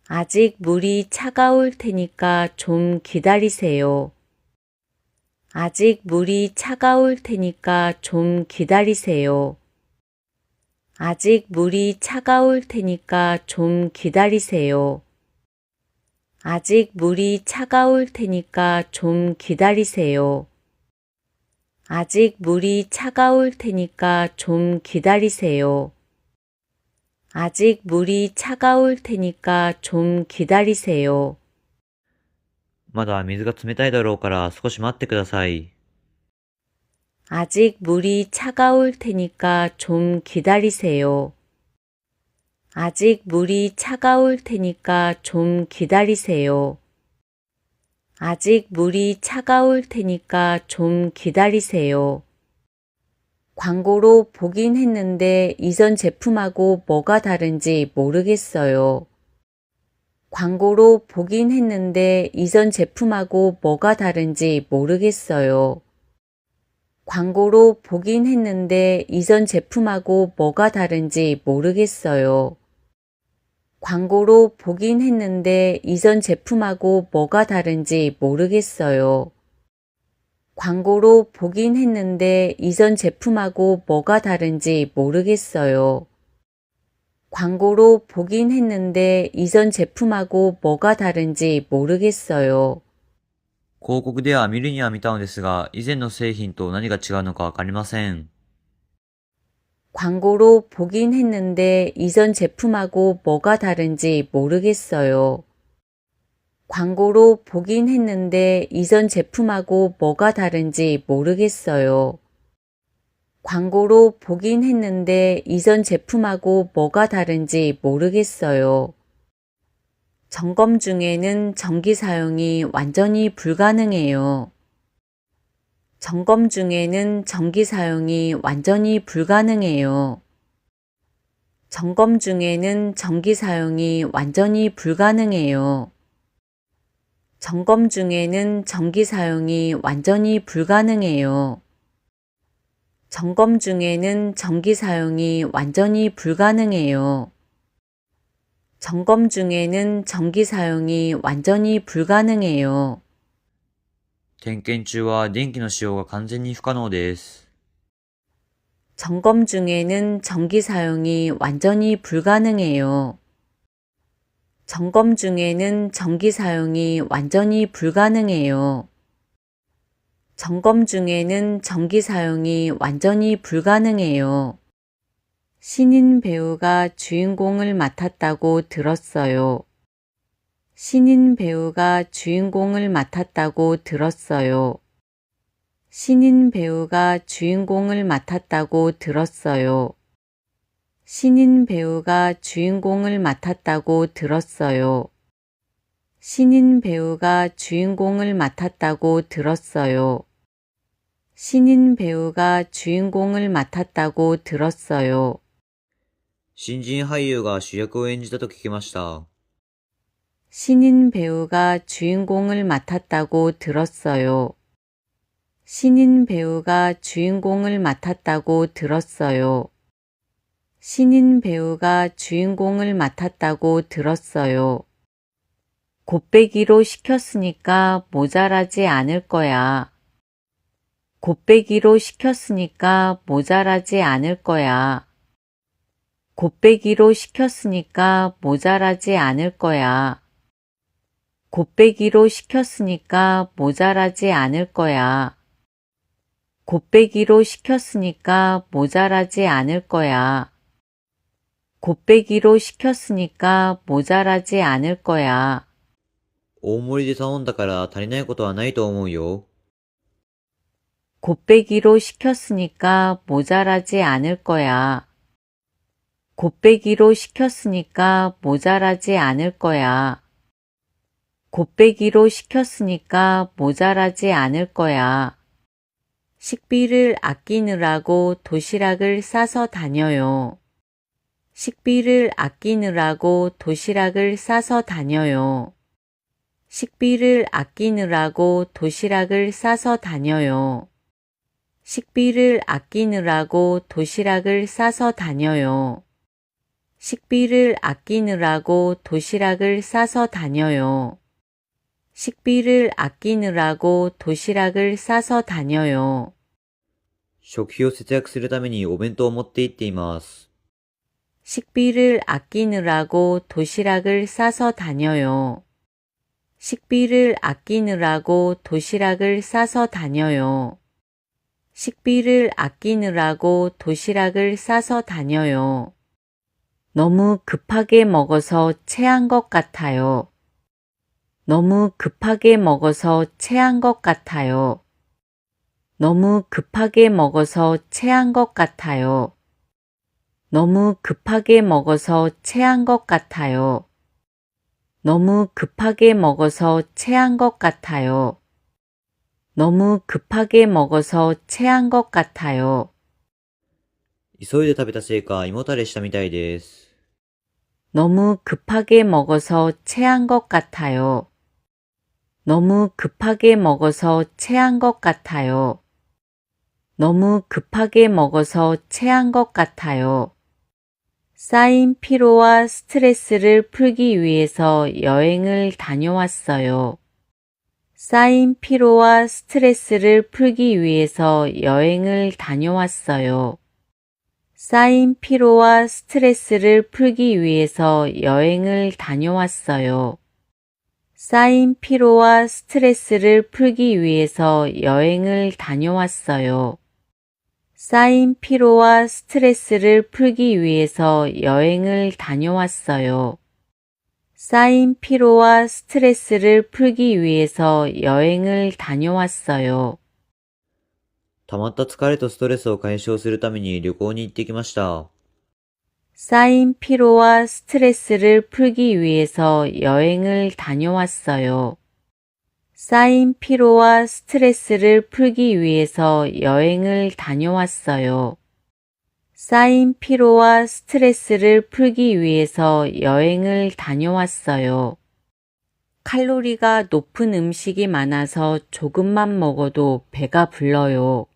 Speaker 1: 아직 물이 차가울 테니까 좀 기다리세요. 아직 물이 차가울 테니까 좀 기다리세요. 아직 물이 차가울 테니까 좀 기다리세요. 아직 물이 차가울 테니까 좀 기다리세요. 아직 물이 차가울 테니까 좀 기다리세요. 아직 물이 차가울 테니까 좀 기다리세요.
Speaker 2: まだ水が冷たいだろうから少し待ってください。
Speaker 1: 아직 물이 차가울 테니까 좀 기다리세요. 아직 물이 차가울 테니까 좀 기다리세요. 아직 물이 차가울 테니까 좀 기다리세요. 광고로 보긴 했는데 이전 제품하고 뭐가 다른지 모르겠어요. 광고로 보긴 했는데 이전 제품하고 뭐가 다른지 모르겠어요. 광고로 보긴 했는데 이전 제품하고 뭐가 다른지 모르겠어요. 광고로 보긴 했는데 이전 제품하고 뭐가 다른지 모르겠어요. 광고로 보긴 했는데 이전 제품하고 뭐가 다른지 모르겠어요. 광고로 보긴 했는데 이전 제품하고 뭐가 다른지 모르겠어요.
Speaker 2: 広告では見るには見たのですが、以前の製品と何が違うのかわかりません。
Speaker 1: 광고로 보긴 했는데 이전 제품하고 뭐가 다른지 모르겠어요. 광고로 보긴 했는데 이전 제품하고 뭐가 다른지 모르겠어요. 광고로 보긴 했는데 이전 제품하고 뭐가 다른지 모르겠어요. 점검 중에는 전기 사용이 완전히 불가능해요. 점검 중에는 전기 사용이 완전히 불가능해요. 점검 중에는 전기 사용이 완전히 불가능해요. 점검 중에는 전기 사용이 완전히 불가능해요. 점검 중에는 전기 사용이 완전히 불가능해요. 점검 중에는 전기 사용이 완전히 불가능해요.
Speaker 2: 点検中は電気の使用が完全に不可能です。
Speaker 1: 점검 중에는 전기 사용이 완전히 불가능해요. 점검 중에는 전기 사용이 완전히 불가능해요. 점검 중에는 전기 사용이 완전히 불가능해요. 신인 배우가 주인공을 맡았다고 들었어요. 신인 배우가 주인공을 맡았다고 들었어요. 신인 배우가 주인공을 맡았다고 들었어요. 신인 배우가 주인공을 맡았다고 들었어요. 신인 배우가 주인공을 맡았다고 들었어요. 신인 배우가 주인공을 맡았다고 들었어요.
Speaker 2: 新人俳優が主役を演じたと聞きました。
Speaker 1: 신인 배우가 주인공을 맡았다고 들었어요. 신인 배우가 주인공을 맡았다고 들었어요. 신인 배우가 주인공을 맡았다고 들었어요. 곱빼기로 시켰으니까 모자라지 않을 거야. 곱빼기로 시켰으니까 모자라지 않을 거야. 곱빼기로 시켰으니까 모자라지 않을 거야. 곱빼기로 시켰으니까 모자라지 않을 거야. 곱빼기로 시켰으니까 모자라지 않을 거야. 곱빼기로 시켰으니까 모자라지 않을 거야.
Speaker 2: 大盛りで頼んだから足りないことはないと思うよ。
Speaker 1: 곱빼기로 시켰으니까 모자라지 않을 거야. 곱빼기로 시켰으니까 모자라지 않을 거야. 곱빼기로 시켰으니까 모자라지 않을 거야. 식비를 아끼느라고 도시락을 싸서 다녀요. 식비를 아끼느라고 도시락을 싸서 다녀요. 식비를 아끼느라고 도시락을 싸서 다녀요. 식비를 아끼느라고 도시락을 싸서 다녀요. 식비를 아끼느라고 도시락을 싸서 다녀요. 식비를 아끼느라고 도시락을 싸서 다녀요.
Speaker 2: 食費を節約するためにお弁当を持って行っています。
Speaker 1: 식비를 아끼느라고 도시락을 싸서 다녀요. 식비를 아끼느라고 도시락을 싸서 다녀요. 식비를 아끼느라고 도시락을 싸서 다녀요. 너무 급하게 먹어서 체한 것 같아요. 너무 급하게 먹어서 체한 것 같아요. 너무 급하게 먹어서 체한 것 같아요. 너무 급하게 먹어서 체한 것 같아요. 너무 급하게 먹어서 체한 것 같아요. 너무 급하게 먹어서 체한 것 같아요.
Speaker 2: 急いで食べたせいか胃もたれしたみたいです。
Speaker 1: 너무 급하게 먹어서 체한 것 같아요. 너무 급하게 먹어서 체한 것 같아요. 너무 급하게 먹어서 체한 것 같아요. 쌓인 피로와 스트레스를 풀기 위해서 여행을 다녀왔어요. 쌓인 피로와 스트레스를 풀기 위해서 여행을 다녀왔어요. 쌓인 피로와 스트레스를 풀기 위해서 여행을 다녀왔어요. 쌓인 피로와 스트레스를 풀기 위해서 여행을 다녀왔어요. 쌓인 피로와 스트레스를 풀기 위해서 여행을 다녀왔어요. 쌓인 피로와 스트레스를 풀기 위해서 여행을 다녀왔어요.
Speaker 2: 溜まった疲れとストレスを解消するために旅行に行ってきました。
Speaker 1: 쌓인 피로와 스트레스를 풀기 위해서 여행을 다녀왔어요. 쌓인 피로와 스트레스를 풀기 위해서 여행을 다녀왔어요. 쌓인 피로와 스트레스를 풀기 위해서 여행을 다녀왔어요. 칼로리가 높은 음식이 많아서 조금만 먹어도 배가 불러요.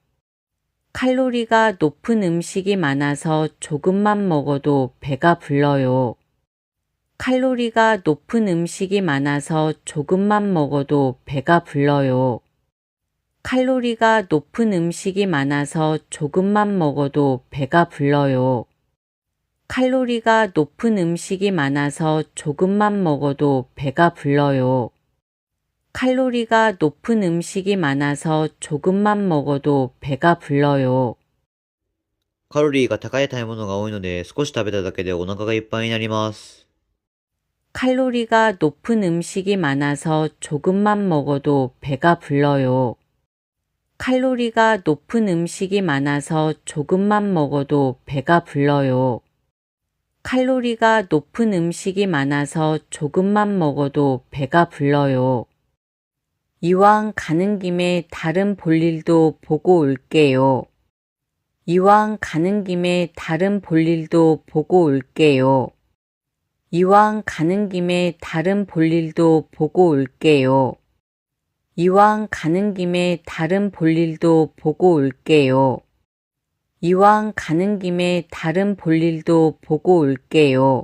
Speaker 1: 칼로리가 높은 음식이 많아서 조금만 먹어도 배가 불러요. 칼로리가 높은 음식이 많아서 조금만 먹어도 배가 불러요. 칼로리가 높은 음식이 많아서 조금만 먹어도 배가 불러요. 칼로리가 높은 음식이 많아서 조금만 먹어도 배가 불러요. 칼로리가 높은 음식이 많아서 조금만 먹어도 배가 불러요.
Speaker 2: カロリーが高い食べ物が多いので少し食べただけでお腹がいっぱいになります。
Speaker 1: 칼로리가 높은 음식이 많아서 조금만 먹어도 배가 불러요. 칼로리가 높은 음식이 많아서 조금만 먹어도 배가 불러요. 칼로리가 높은 음식이 많아서 조금만 먹어도 배가 불러요. 이왕 가는 김에 다른 볼일도 보고 올게요. 이왕 가는 김에 다른 볼일도 보고 올게요. 이왕 가는 김에 다른 볼일도 보고 올게요. 이왕 가는 김에 다른 볼일도 보고 올게요. 이왕 가는 김에 다른 볼일도 보고 올게요.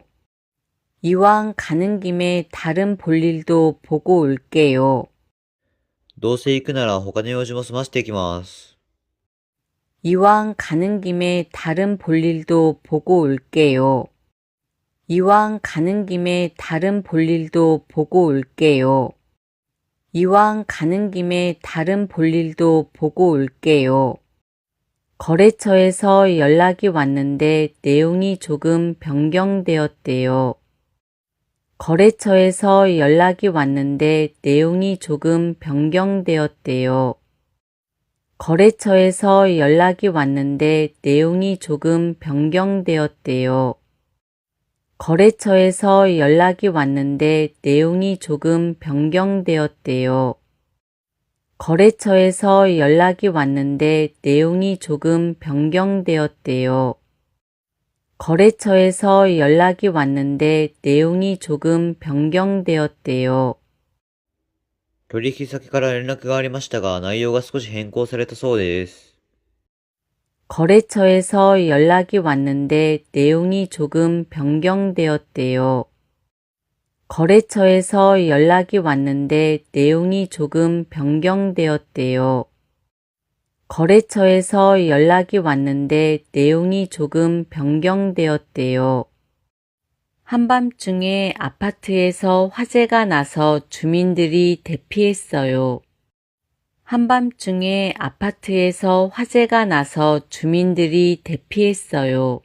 Speaker 1: 이왕 가는 김에 다른 볼일도 보고 올게요.
Speaker 3: どうせ行くなら他の用事も済ませていきます。
Speaker 1: 이왕 가는 김에 다른 볼일도 보고 올게요. 이왕 가는 김에 다른 볼일도 보고 올게요. 이왕 가는 김에 다른 볼일도 보고 올게요. 거래처에서 연락이 왔는데 내용이 조금 변경되었대요. 거래처에서 연락이 왔는데 내용이 조금 변경되었대요. 거래처에서 연락이 왔는데 내용이 조금 변경되었대요. 거래처에서 연락이 왔는데 내용이 조금 변경되었대요. 거래처에서 연락이 왔는데 내용이 조금 변경되었대요. 거래처에서 연락이 왔는데 내용이 조금 변경되었대요.
Speaker 3: 取引先から連絡がありましたが、内容が少し変更されたそうです。
Speaker 1: 거래처에서 연락이 왔는데 내용이 조금 변경되었대요. 거래처에서 연락이 왔는데 내용이 조금 변경되었대요. 거래처에서 연락이 왔는데 내용이 조금 변경되었대요. 한밤중에 아파트에서 화재가 나서 주민들이 대피했어요. 한밤중에 아파트에서 화재가 나서 주민들이 대피했어요.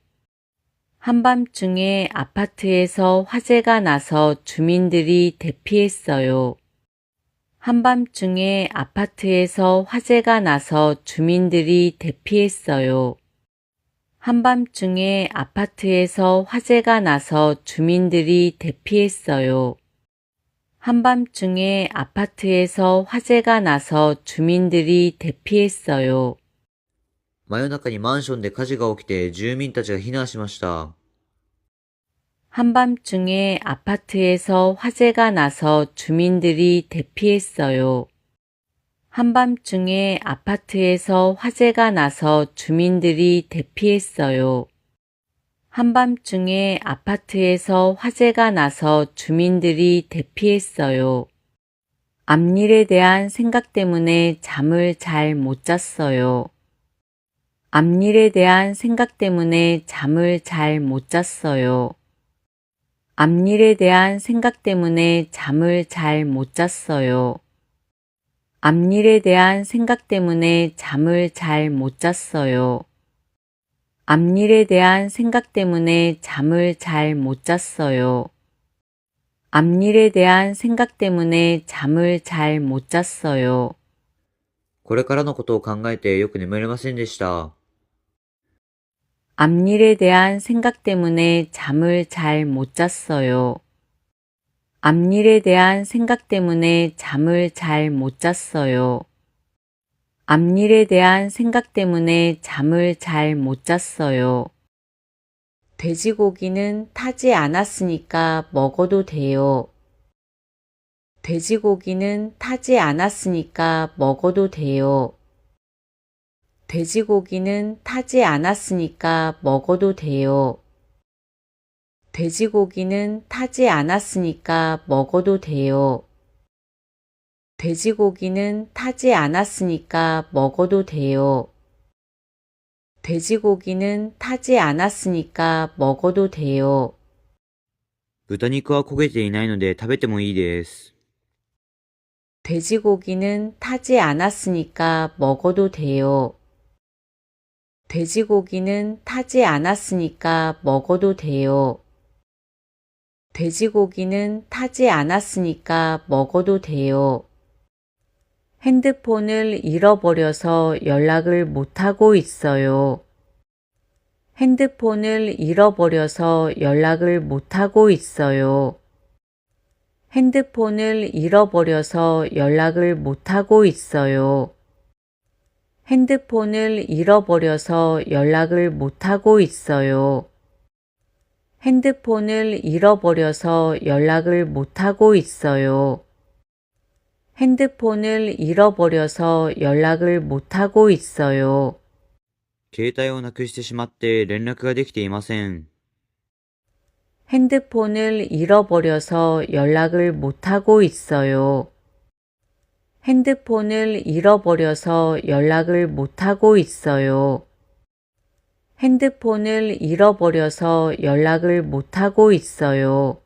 Speaker 1: 한밤중에 아파트에서 화재가 나서 주민들이 대피했어요. 한밤중에 아파트에서 화재가 나서 주민들이 대피했어요. 한밤중에 아파트에서 화재가 나서 주민들이 대피했어요. 한밤중에 아파트에서 화재가 나서 주민들이 대피했어요.
Speaker 3: 真夜中にマンションで火事が起きて住民たちが避難しました。
Speaker 1: 한밤중에 아파트에서 화재가 나서 주민들이 대피했어요. 한밤중에 아파트에서 화재가 나서 주민들이 대피했어요. 한밤중에 아파트에서 화재가 나서 주민들이 대피했어요. 앞일에 대한 생각 때문에 잠을 잘 못 잤어요. 앞일에 대한 생각 때문에 잠을 잘 못 잤어요. 앞일에 대한 생각 때문에 잠을 잘 못 잤어요. 앞일에 대한 생각 때문에 잠을 잘 못 잤어요. 앞일에 대한 생각 때문에 잠을 잘 못 잤어요. 앞일에 대한 생각 때문에 잠을 잘 못 잤어요.
Speaker 3: これからのことを考えてよく眠れませんでした。
Speaker 1: 앞일에 대한 생각 때문에 잠을 잘 못 잤어요. 앞일에 대한 생각 때문에 잠을 잘 못 잤어요. 앞일에 대한 생각 때문에 잠을 잘 못 잤어요. 돼지고기는 타지 않았으니까 먹어도 돼요. 돼지고기는 타지 않았으니까 먹어도 돼요. 돼지고기는 타지 않았으니까 먹어도 돼요. 돼지고기는 타지 않았으니까 먹어도 돼요. 돼지고기는 타지 않았으니까 먹어도 돼요. 돼지고기는 타지 않았으니까 먹어도 돼요.
Speaker 3: 豚肉は焦げていないので食べてもいいです。
Speaker 1: 돼지고기는 타지 않았으니까 먹어도 돼요. 돼지고기는 타지 않았으니까 먹어도 돼요. 돼지고기는 타지 않았으니까 먹어도 돼요. 핸드폰을 잃어버려서 연락을 못하고 있어요. 핸드폰을 잃어버려서 연락을 못하고 있어요. 핸드폰을 잃어버려서 연락을 못하고 있어요. 핸드폰을 잃어버려서 연락을 못하고 있어요. 핸드폰을 잃어버려서 연락을 못하고 있어요. 핸드폰을 잃어버려서 연락을 못하고 있어요.
Speaker 2: 携帯をなくしてしまって連絡ができていません。
Speaker 1: 핸드폰을 잃어버려서 연락을 못하고 있어요. 핸드폰을 잃어버려서 연락을 못하고 있어요. 핸드폰을 잃어버려서 연락을 못하고 있어요.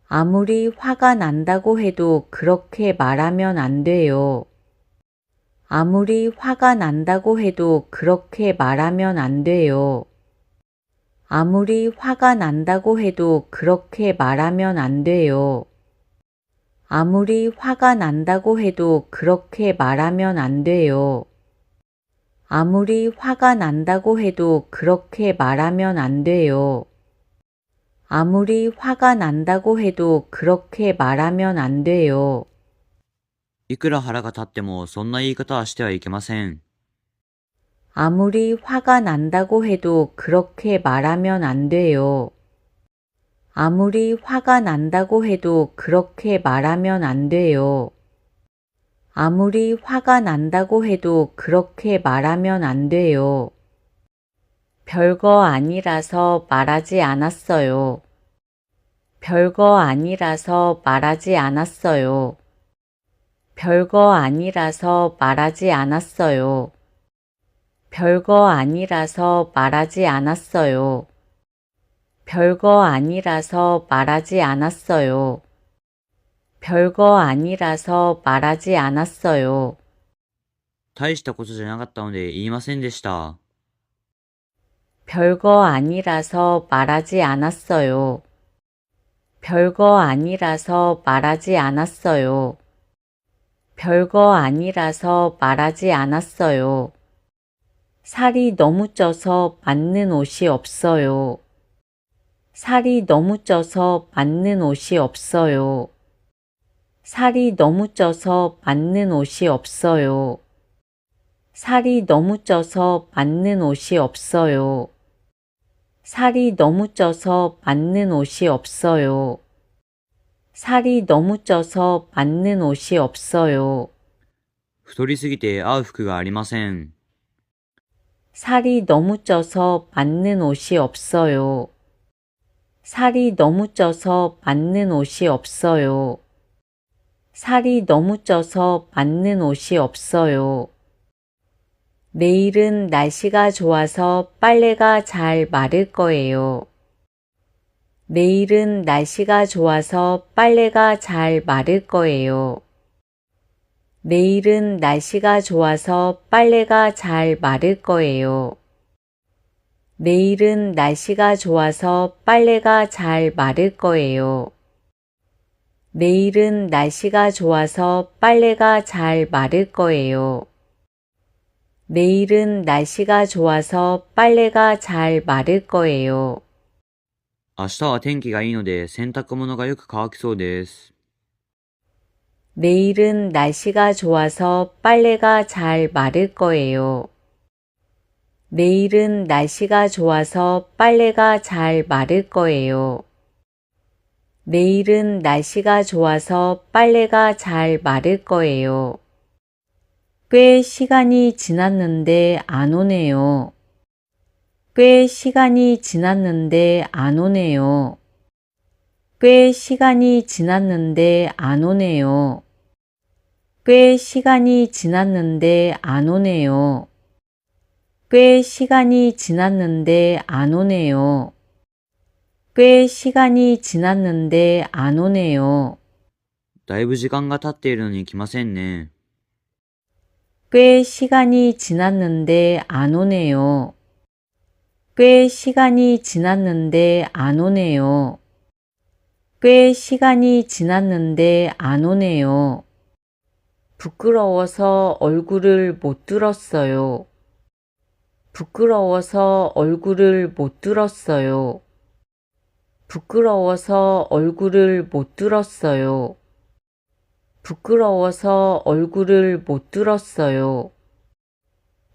Speaker 1: 아무리 화가 난다고 해도 그렇게 말하면 안 돼요. 아무리 화가 난다고 해도 그렇게 말하면 안 돼요. 아무리 화가 난다고 해도 그렇게 말하면 안 돼요. 아무리 화가 난다고 해도 그렇게 말하면 안 돼요. 아무리 화가 난다고 해도 그렇게 말하면 안 돼요. 아무리 화가 난다고 해도 그렇게 말하면 안 돼요.
Speaker 2: いくら腹が立ってもそんな言い方はしてはいけません。
Speaker 1: 아무리 화가 난다고 해도 그렇게 말하면 안 돼요. 아무리 화가 난다고 해도 그렇게 말하면 안 돼요. 아무리 화가 난다고 해도 그렇게 말하면 안 돼요. 별거 아니라서 말하지 않았어요. 별거 아니라서 말하지 않았어요. 별거 아니라서 말하지 않았어요. 별거 아니라서 말하지 않았어요. 별거 아니라서 말하지 않았어요. 별거 아니라서 말하지 않았어요.
Speaker 2: 大したことじゃなかったので言いませんでした。
Speaker 1: 별거 아니라서 말하지 않았어요. 별거 아니라서 말하지 않았어요. 별거 아니라서 말하지 않았어요. 살이 너무 쪄서 맞는 옷이 없어요. 살이 너무 쪄서 맞는 옷이 없어요. 살이 너무 쪄서 맞는 옷이 없어요. 살이 너무 쪄서 맞는 옷이 없어요. 살이 너무 쪄서 맞는 옷이 없어요. 살이 너무 쪄서 맞는 옷이 없어요.
Speaker 2: 太りすぎて合う服がありません。
Speaker 1: 살이 너무 쪄서 맞는 옷이 없어요. 살이 너무 쪄서 맞는 옷이 없어요. 살이 너무 쪄서 맞는 옷이 없어요. 내일은 날씨가 좋아서 빨래가 잘 마를 거예요. 내일은 날씨가 좋아서 빨래가 잘 마를 거예요. 내일은 날씨가 좋아서 빨래가 잘 마를 거예요. 내일은 날씨가 좋아서 빨래가 잘 마를 거예요. 내일은 날씨가 좋아서 빨래가 잘 마를 거예요. 내일은 날씨가 좋아서 빨래가 잘 마를 거예요.
Speaker 2: 明日は天気がいいので洗濯物がよく乾きそうです。
Speaker 1: 내일은 날씨가 좋아서 빨래가 잘 마를 거예요. 내일은 날씨가 좋아서 빨래가 잘 마를 거예요. 내일은 날씨가 좋아서 빨래가 잘 마를 거예요. 꽤 시간이 지났는데 안 오네요. 꽤 시간이 지났는데 안 오네요. 꽤 시간이 지났는데 안 오네요. 꽤 시간이 지났는데 안 오네요. 꽤 시간이 지났는데 안 오네요. 꽤 시간이 지났는데 안 오네요.
Speaker 2: だいぶ時間が経っているのに来ませんね。
Speaker 1: 꽤 시간이 지났는데 안 오네요. 꽤 시간이 지났는데 안 오네요. 꽤 시간이 지났는데 안 오네요. 부끄러워서 얼굴을 못 들었어요. 부끄러워서 얼굴을 못 들었어요. 부끄러워서 얼굴을 못 들었어요. 부끄러워서 얼굴을 못 들었어요.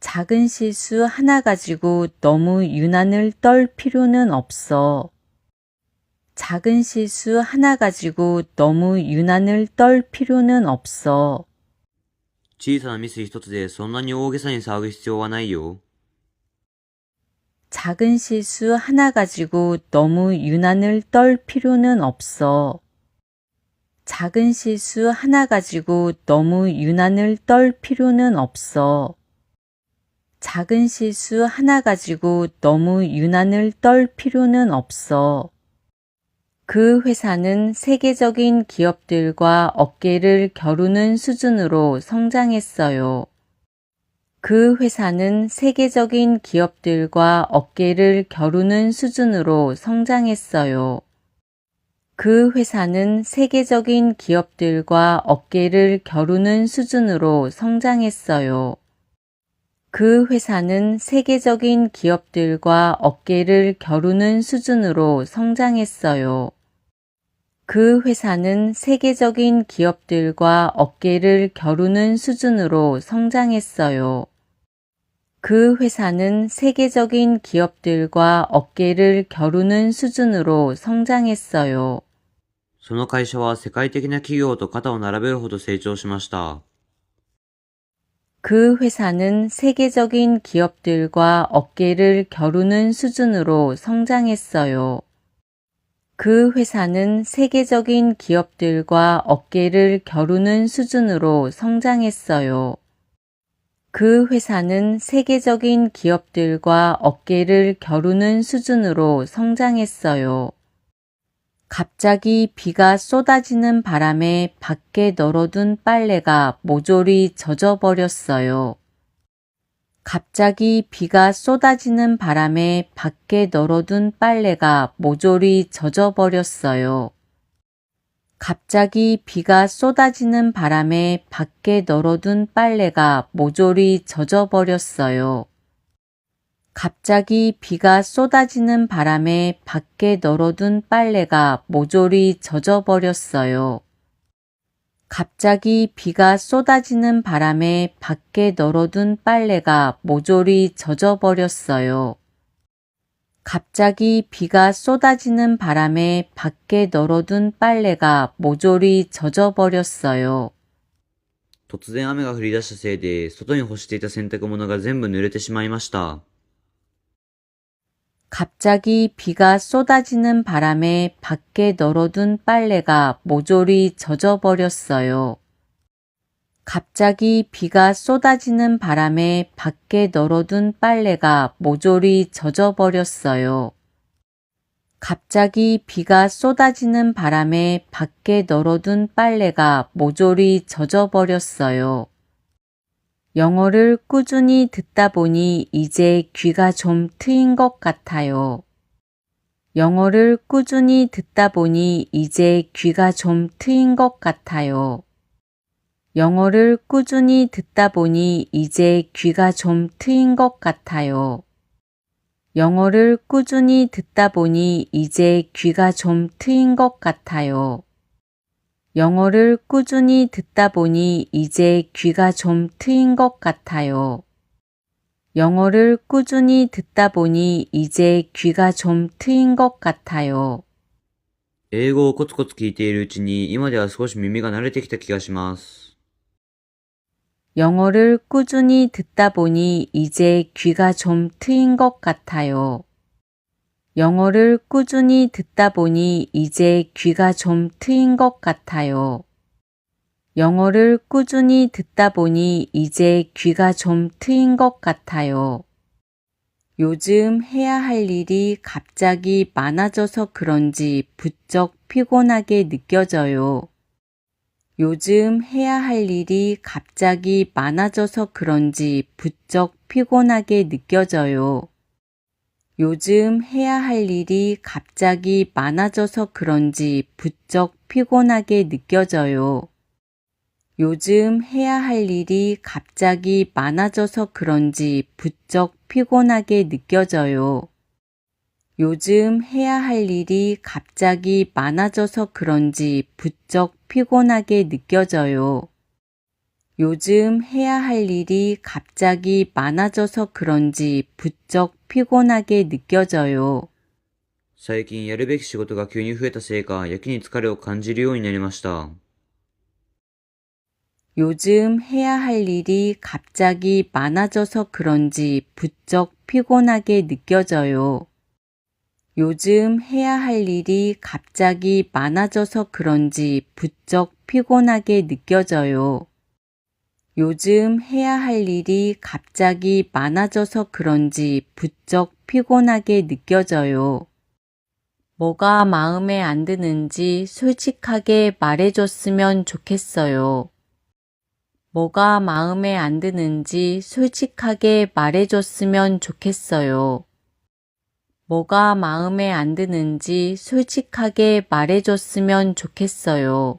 Speaker 1: 작은 실수 하나 가지고 너무 유난을 떨 필요는 없어. 작은 실수 하나 가지고 너무 유난을 떨 필요는 없어.
Speaker 2: 小さなミス一つでそんなに大げさに騒ぐ必要はないよ。
Speaker 1: 작은 실수 하나 가지고 너무 유난을 떨 필요는 없어. 작은 실수 하나 가지고 너무 유난을 떨 필요는 없어. 작은 실수 하나 가지고 너무 유난을 떨 필요는 없어. 그 회사는 세계적인 기업들과 어깨를 겨루는 수준으로 성장했어요. 그 회사는 세계적인 기업들과 어깨를 겨루는 수준으로 성장했어요. 그 회사는 세계적인 기업들과 어깨를 겨루는 수준으로 성장했어요. 그 회사는 세계적인 기업들과 어깨를 겨루는 수준으로 성장했어요. 그 회사는 세계적인 기업들과 어깨를 겨루는 수준으로 성장했어요. 그 회사는 세계적인 기업들과 어깨를 겨루는 수준으로 성장했어요.
Speaker 2: その会社は世界的な企業と肩を並べるほど成長しました。
Speaker 1: 그 회사는 세계적인 기업들과 어깨를 겨루는 수준으로 성장했어요. 그 회사는 세계적인 기업들과 어깨를 겨루는 수준으로 성장했어요. 그 회사는 세계적인 기업들과 어깨를 겨루는 수준으로 성장했어요. 갑자기 비가 쏟아지는 바람에 밖에 널어둔 빨래가 모조리 젖어버렸어요. 갑자기 비가 쏟아지는 바람에 밖에 널어둔 빨래가 모조리 젖어버렸어요. 갑자기 비가 쏟아지는 바람에 밖에 널어둔 빨래가 모조리 젖어버렸어요. 갑자기 비가 쏟아지는 바람에 밖에 널어둔 빨래가 모조리 젖어버렸어요. 갑자기 비가 쏟아지는 바람에 밖에 널어둔 빨래가 모조리 젖어버렸어요. 갑자기 비가 쏟아지는 바람에 밖에 널어둔 빨래가 모조리 젖어버렸어요.
Speaker 2: 突然雨が降り出したせいで、外に干していた洗濯物が全部濡れてしまいました。
Speaker 1: 갑자기 비가 쏟아지는 바람에 밖에 널어둔 빨래가 모조리 젖어버렸어요. 갑자기 비가 쏟아지는 바람에 밖에 널어둔 빨래가 모조리 젖어버렸어요. 갑자기 비가 쏟아지는 바람에 밖에 널어둔 빨래가 모조리 젖어버렸어요. 영어를 꾸준히 듣다 보니 이제 귀가 좀 트인 것 같아요. 영어를 꾸준히 듣다 보니 이제 귀가 좀 트인 것 같아요. 영어를 꾸준히 듣다 보니 이제 귀가 좀 트인 것 같아요. 영어를 꾸준히 듣다 보니 이제 귀가 좀 트인 것 같아요. 영어를 꾸준히 듣다 보니 이제 귀가 좀 트인 것 같아요. 영어를 꾸준히 듣다 보니 이제 귀가 좀 트인 것 같아요.
Speaker 2: 英語をコツコツ聞いているうちに、今では少し耳が慣れてきた気がします。
Speaker 1: 영어를 꾸준히 듣다 보니 이제 귀가 좀 트인 것 같아요. 영어를 꾸준히 듣다 보니 이제 귀가 좀 트인 것 같아요. 영어를 꾸준히 듣다 보니 이제 귀가 좀 트인 것 같아요. 요즘 해야 할 일이 갑자기 많아져서 그런지 부쩍 피곤하게 느껴져요. 요즘 해야 할 일이 갑자기 많아져서 그런지 부쩍 피곤하게 느껴져요. 요즘 해야 할 일이 갑자기 많아져서 그런지 부쩍 피곤하게 느껴져요. 요즘 해야 할 일이 갑자기 많아져서 그런지 부쩍 피곤하게 느껴져요. 요즘 해야 할 일이 갑자기 많아져서 그런지 부쩍 피곤하게 느껴져요. 요즘 해야 할 일이 갑자기 많아져서 그런지 부쩍 피곤하게 느껴져요.
Speaker 3: 最近やるべき仕事が急に増えたせいか、やけに疲れを感じるようになりました。
Speaker 1: 요즘 해야 할 일이 갑자기 많아져서 그런지 부쩍 피곤하게 느껴져요. 요즘 해야 할 일이 갑자기 많아져서 그런지 부쩍 피곤하게 느껴져요. 요즘 해야 할 일이 갑자기 많아져서 그런지 부쩍 피곤하게 느껴져요. 뭐가 마음에 안 드는지 솔직하게 말해줬으면 좋겠어요. 뭐가 마음에 안 드는지 솔직하게 말해줬으면 좋겠어요. 뭐가 마음에 안 드는지 솔직하게 말해줬으면 좋겠어요.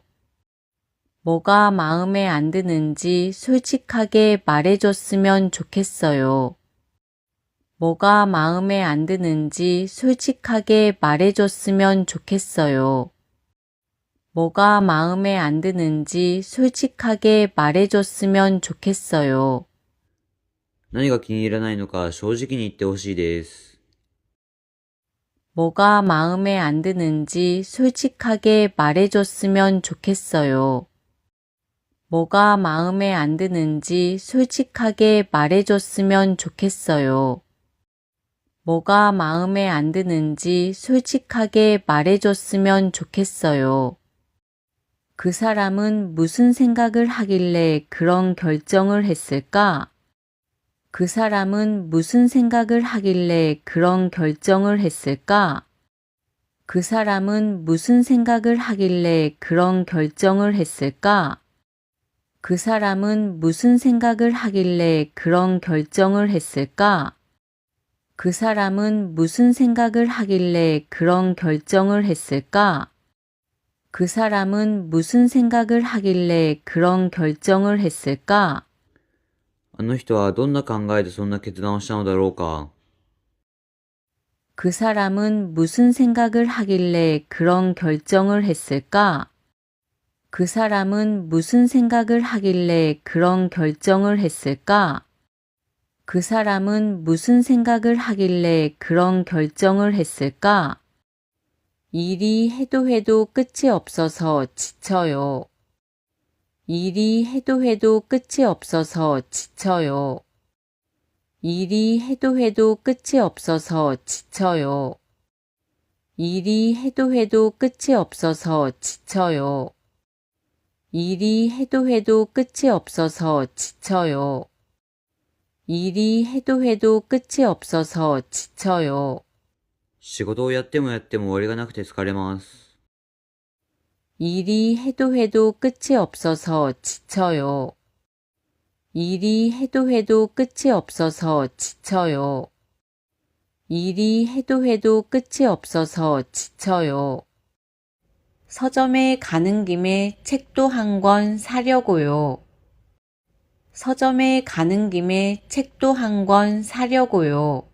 Speaker 1: 뭐가 마음에 안 드는지 솔직하게 말해줬으면 좋겠어요. 뭐가 마음에 안 드는지 솔직하게 말해줬으면 좋겠어요. 뭐가 마음에 안 드는지 솔직하게 말해줬으면 좋겠어요.
Speaker 3: 何が気に入らないのか正直に言ってほしいです。
Speaker 1: 뭐가 마음에 안 드는지 솔직하게 말해줬으면 좋겠어요. 뭐가 마음에 안 드는지 솔직하게 말해줬으면 좋겠어요. 뭐가 마음에 안 드는지 솔직하게 말해줬으면 좋겠어요. 그 사람은 무슨 생각을 하길래 그런 결정을 했을까? 그 사람은 무슨 생각을 하길래 그런 결정을 했을까? 그 사람은 무슨 생각을 하길래 그런 결정을 했을까? 그 사람은 무슨 생각을 하길래 그런 결정을 했을까? 그 사람은 무슨 생각을 하길래 그런 결정을 했을까? 그 사람은 무슨 생각을 하길래 그런 결정을 했을까?
Speaker 3: あの人はどんな考えでそんな決断をしたのだろうか。
Speaker 1: 그 사람은 무슨 생각을 하길래 그런 결정을 했을까? 그 사람은 무슨 생각을 하길래 그런 결정을 했을까? 그 사람은 무슨 생각을 하길래 그런 결정을 했을까? 일이 해도 해도 끝이 없어서 지쳐요. 일이 해도 해도 끝이 없어서 지쳐요. 일이 해도 해도 끝이 없어서 지쳐요. 일이 해도 해도 끝이 없어서 지쳐요. 일이 해도 해도 끝이 없어서 지쳐요. 일이 해도 해도 끝이 없어서 지쳐요.
Speaker 3: 仕事をやってもやっても終わりがなくて疲れます。
Speaker 1: 일이 해도 해도 끝이 없어서 지쳐요. 일이 해도 해도 끝이 없어서 지쳐요. 일이 해도 해도 끝이 없어서 지쳐요. 서점에 가는 김에 책도 한 권 사려고요. 서점에 가는 김에 책도 한 권 사려고요.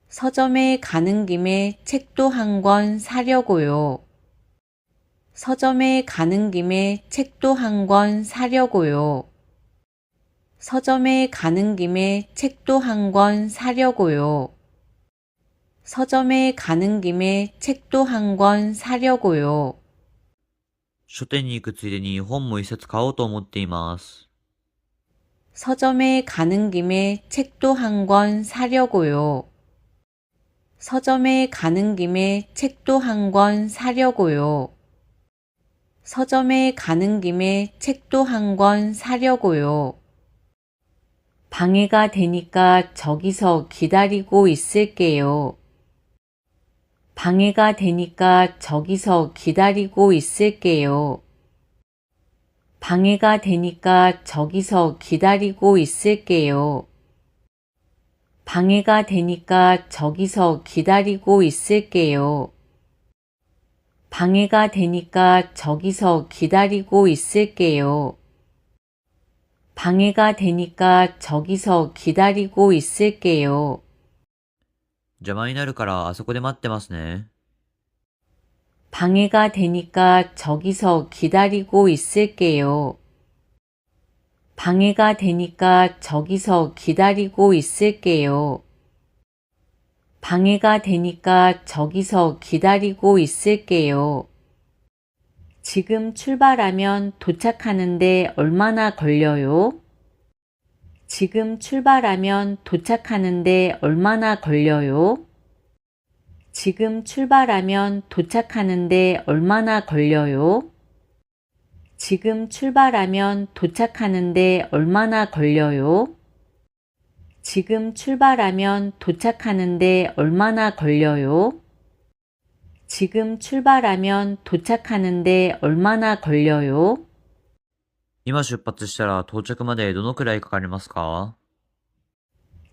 Speaker 1: 서점에 가는 김에 책도 한 권 사려고요. 서점에 가는 김에 책도 한 권 사려고요. 서점에 가는 김에 책도 한 권 사려고요. 서점에 가는 김에 책도 한 권 사려고요.
Speaker 2: 書店に行くついでに本も一冊買おうと思っています。
Speaker 1: 서점에 가는 김에 책도 한 권 사려고요. 서점에 가는 김에 책도 한 권 사려고요. 서점에 가는 김에 책도 한 권 사려고요. 방해가 되니까 저기서 기다리고 있을게요. 방해가 되니까 저기서 기다리고 있을게요. 방해가 되니까 저기서 기다리고 있을게요. 방해가 되니까 저기서 기다리고 있을게요. 방해가 되니까 저기서 기다리고 있을게요. 방해가 되니까 저기서 기다리고 있을게요.
Speaker 2: 邪魔になるからあそこで待ってますね。
Speaker 1: 방해가 되니까 저기서 기다리고 있을게요. 방해가 되니까 저기서 기다리고 있을게요. 방해가 되니까 저기서 기다리고 있을게요. 지금 출발하면 도착하는데 얼마나 걸려요? 지금 출발하면 도착하는데 얼마나 걸려요? 지금 출발하면 도착하는데 얼마나 걸려요? 지금 출발하면 도착하는데 얼마나 걸려요? 지금 출발하면 도착하는데 얼마나 걸려요? 지금 출발하면 도착하는데 얼마나 걸려요?
Speaker 2: 今出発したら到着までどのくらいかかりますか？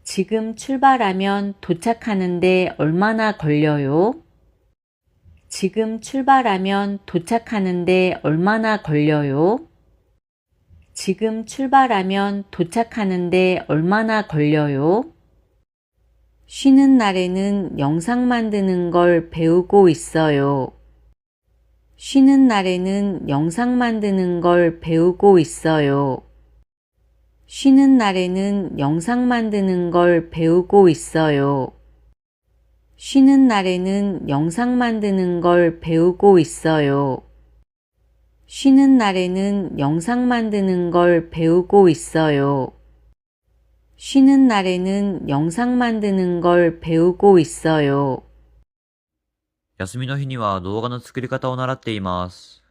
Speaker 1: 지금 출발하면 도착하는데 얼마나 걸려요? 지금 출발하면 도착하는데 얼마나 걸려요? 지금 출발하면 도착하는데 얼마나 걸려요? 쉬는 날에는 영상 만드는 걸 배우고 있어요. 쉬는 날에는 영상 만드는 걸 배우고 있어요. 쉬는 날에는 영상 만드는 걸 배우고 있어요. 쉬는 날에는 영상 만드는 걸 배우고 있어요. 쉬는 날에는 영상 만드는 걸 배우고 있어요. 쉬는 날에는 영상 만드는 걸 배우고 있어요.
Speaker 2: 休みの日には動画の作り方を習っています。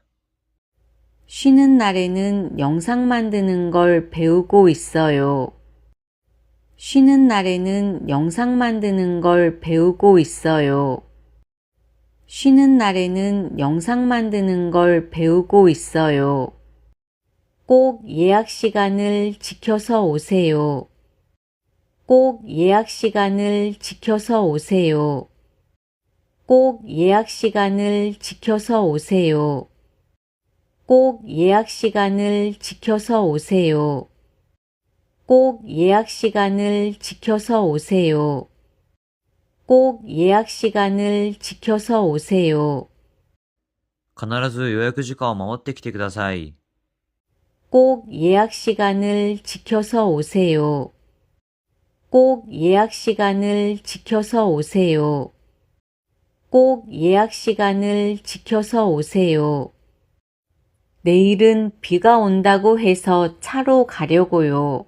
Speaker 1: 쉬는 날에는 영상 만드는 걸 배우고 있어요. 쉬는 날에는 영상 만드는 걸 배우고 있어요. 쉬는 날에는 영상 만드는 걸 배우고 있어요. 꼭 예약 시간을 지켜서 오세요. 꼭 예약 시간을 지켜서 오세요. 꼭 예약 시간을 지켜서 오세요. 꼭 예약 시간을 지켜서 오세요. 꼭 예약 시간을 지켜서 오세요. 꼭 예약 시간을 지켜서 오세요.
Speaker 2: 必ず予約時間を守ってきてください。
Speaker 1: 꼭 예약 시간을 지켜서 오세요. 꼭 예약 시간을 지켜서 오세요. 꼭 예약 시간을 지켜서 오세요. 내일은 비가 온다고 해서 차로 가려고요.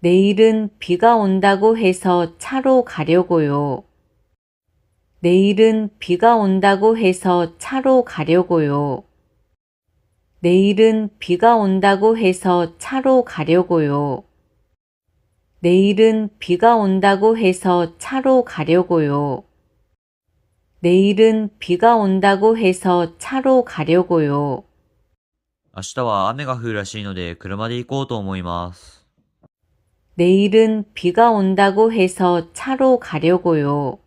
Speaker 1: 내일은 비가 온다고 해서 차로 가려고요. 내일은 비가 온다고 해서 차로 가려고요. 내일은 비가 온다고 해서 차로 가려고요. 내일은 비가 온다고 해서 차로 가려고요. 내일은 비가 온다고 해서 차로 가려고요.
Speaker 2: 明日は雨が降るらしいので車で行こうと思います。
Speaker 1: 내일은 비가 온다고 해서 차로 가려고요.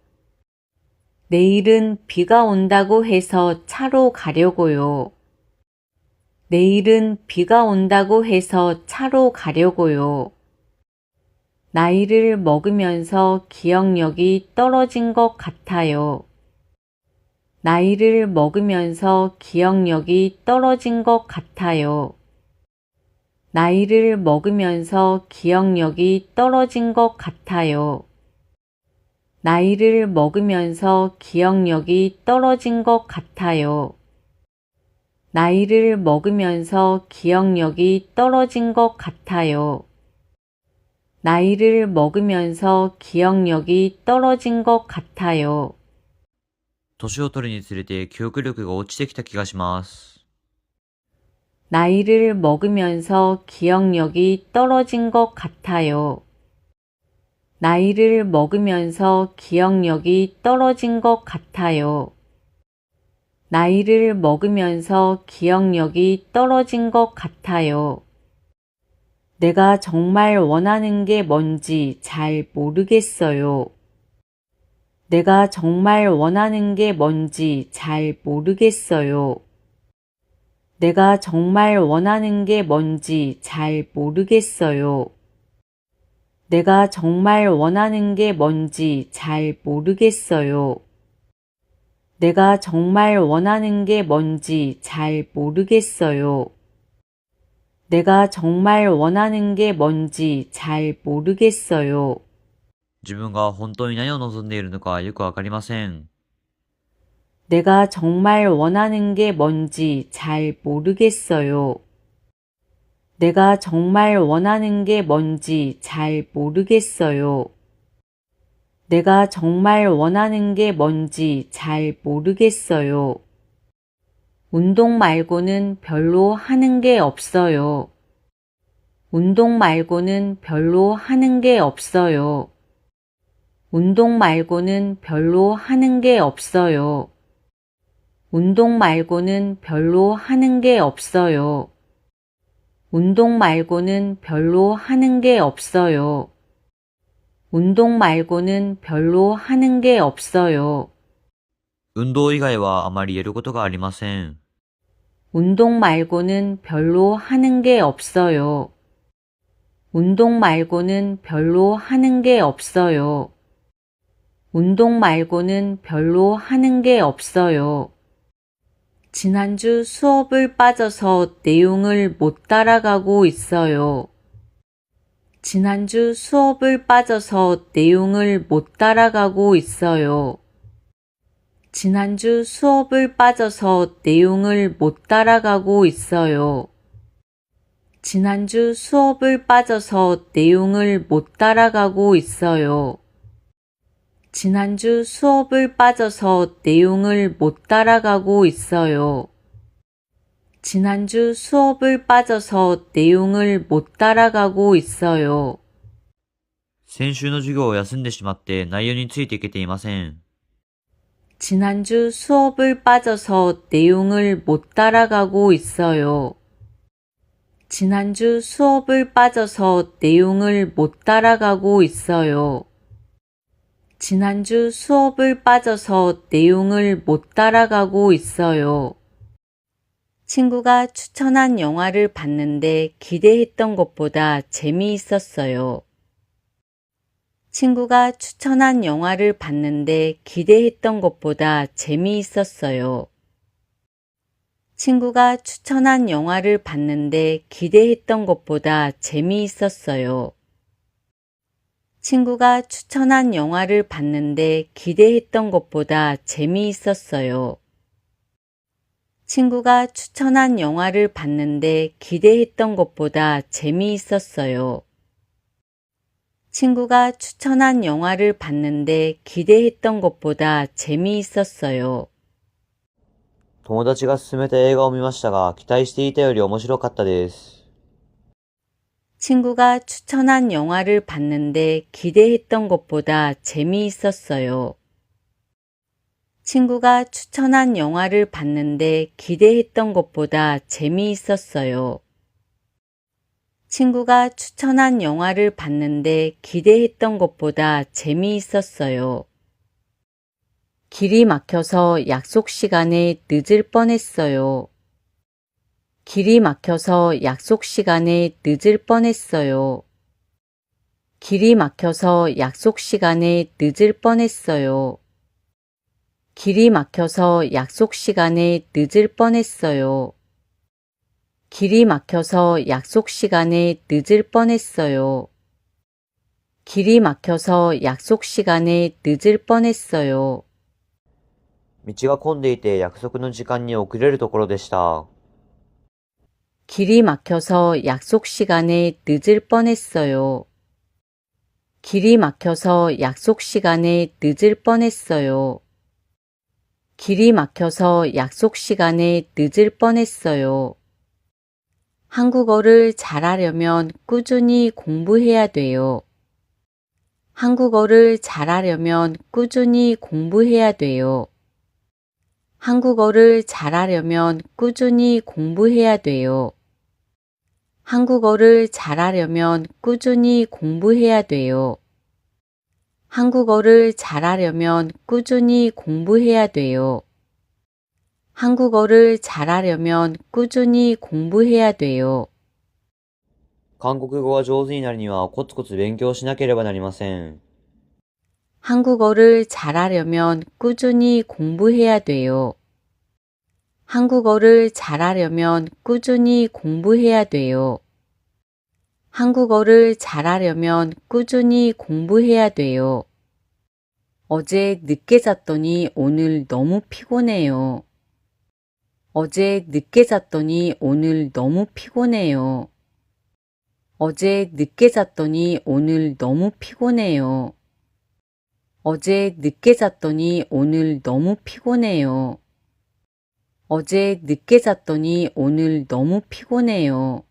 Speaker 1: 내일은 비가 온다고 해서 차로 가려고요. 내일은 비가 온다고 해서 차로 가려고요. 나이를 먹으면서 기억력이 떨어진 것 같아요. 나이를 먹으면서 기억력이 떨어진 것 같아요. 나이를 먹으면서 기억력이 떨어진 것 같아요. 나이를 먹으면서 기억력이 떨어진 것 같아요. 나이를 먹으면서 기억력이 떨어진 것 같아요. 나이를 먹으면서 기억력이 떨어진 것 같아요.
Speaker 2: 年を取るにつれて記憶力が落ちてきた気がします。
Speaker 1: 나이를 먹으면서 기억력이 떨어진 것 같아요. 나이를 먹으면서 기억력이 떨어진 것 같아요. 나이를 먹으면서 기억력이 떨어진 것 같아요. 내가 정말 원하는 게 뭔지 잘 모르겠어요. 내가 정말 원하는 게 뭔지 잘 모르겠어요. 내가 정말 원하는 게 뭔지 잘 모르겠어요. 내가 정말 원하는 게 뭔지 잘 모르겠어요. 내가 정말 원하는 게 뭔지 잘 모르겠어요. 내가 정말 원하는 게 뭔지 잘 모르겠어요.
Speaker 2: 自分が本当に何を望んでいるのかよくわかりません。
Speaker 1: 내가 정말 원하는 게 뭔지 잘 모르겠어요. 내가 정말 원하는 게 뭔지 잘 모르겠어요. 내가 정말 원하는 게 뭔지 잘 모르겠어요. 운동 말고는 별로 하는 게 없어요. 운동 말고는 별로 하는 게 없어요. 운동 말고는 별로 하는 게 없어요. 운동 말고는 별로 하는 게 없어요. 운동 말고는 별로 하는 게 없어요. 운동 말고는 별로 하는 게 없어요.
Speaker 2: 運動以外はあまりやることがありません。
Speaker 1: 운동 말고는 별로 하는 게 없어요. 운동 말고는 별로 하는 게 없어요. 운동 말고는 별로 하는 게 없어요. 지난주 수업을 빠져서 내용을 못 따라가고 있어요. 지난주 수업을 빠져서 내용을 못 따라가고 있어요. 지난주 수업을 빠져서 내용을 못 따라가고 있어요. 지난주 수업을 빠져서 내용을 못 따라가고 있어요. 지난주 수업을 빠져서 내용을 못 따라가고 있어요. 지난주 수업을 빠져서 내용을 못 따라가고 있어요.
Speaker 2: 先週の授業を休んでしまって内容についていけていません。
Speaker 1: 지난주 수업을 빠져서 내용을 못 따라가고 있어요. 지난주 수업을 빠져서 내용을 못 따라가고 있어요. 지난주 수업을 빠져서 내용을 못 따라가고 있어요. 친구가 추천한 영화를 봤는데 기대했던 것보다 재미있었어요. 친구가 추천한 영화를 봤는데 기대했던 것보다 재미있었어요. 친구가 추천한 영화를 봤는데 기대했던 것보다 재미있었어요. 친구가 추천한 영화를 봤는데 기대했던 것보다 재미있었어요. 친구가 추천한 영화를 봤는데 기대했던 것보다 재미있었어요. 친구가 추천한 영화를 봤는데 기대했던 것보다 재미있었어요.
Speaker 3: 友達が勧めた映画を見ましたが、期待していたより面白かったです。
Speaker 1: 친구가 추천한 영화를 봤는데 기대했던 것보다 재미있었어요. 친구가 추천한 영화를 봤는데 기대했던 것보다 재미있었어요. 친구가 추천한 영화를 봤는데 기대했던 것보다 재미있었어요. 길이 막혀서 약속 시간에 늦을 뻔했어요. 길이 막혀서 약속 시간에 늦을 뻔했어요. 길이 막혀서 약속 시간에 늦을 뻔했어요. 길이 막혀서 약속 시간에 늦을 뻔했어요. 길이 막혀서 약속 시간에 늦을 뻔했어요. 길이 막혀서 약속 시간에 늦을 뻔했어요.
Speaker 3: 道が混んでいて約束の時間に遅れるところでした。
Speaker 1: 길이 막혀서 약속 시간에 늦을 뻔했어요. 길이 막혀서 약속 시간에 늦을 뻔했어요. 길이 막혀서 약속 시간에 늦을 뻔했어요. 한국어를 잘하려면 꾸준히 공부해야 돼요. 한국어를 잘하려면 꾸준히 공부해야 돼요. 한국어를 잘하려면 꾸준히 공부해야 돼요. 한국어를 잘하려면 꾸준히 공부해야 돼요. 한국어를 잘하려면 꾸준히 공부해야 돼요. 한국어를 잘하려면 꾸준히 공부해야 돼요.
Speaker 3: 韓国語が上手になるにはコツコツ勉強しなければなりません。
Speaker 1: 한국어를 잘하려면 꾸준히 공부해야 돼요. 한국어를 잘하려면 꾸준히 공부해야 돼요. 한국어를 잘하려면 꾸준히 공부해야 돼요. 어제 늦게 잤더니 오늘 너무 피곤해요. 어제 늦게 잤더니 오늘 너무 피곤해요. 어제 늦게 잤더니 오늘 너무 피곤해요. 어제 늦게 잤더니 오늘 너무 피곤해요. 어제 늦게 잤더니 오늘 너무 피곤해요.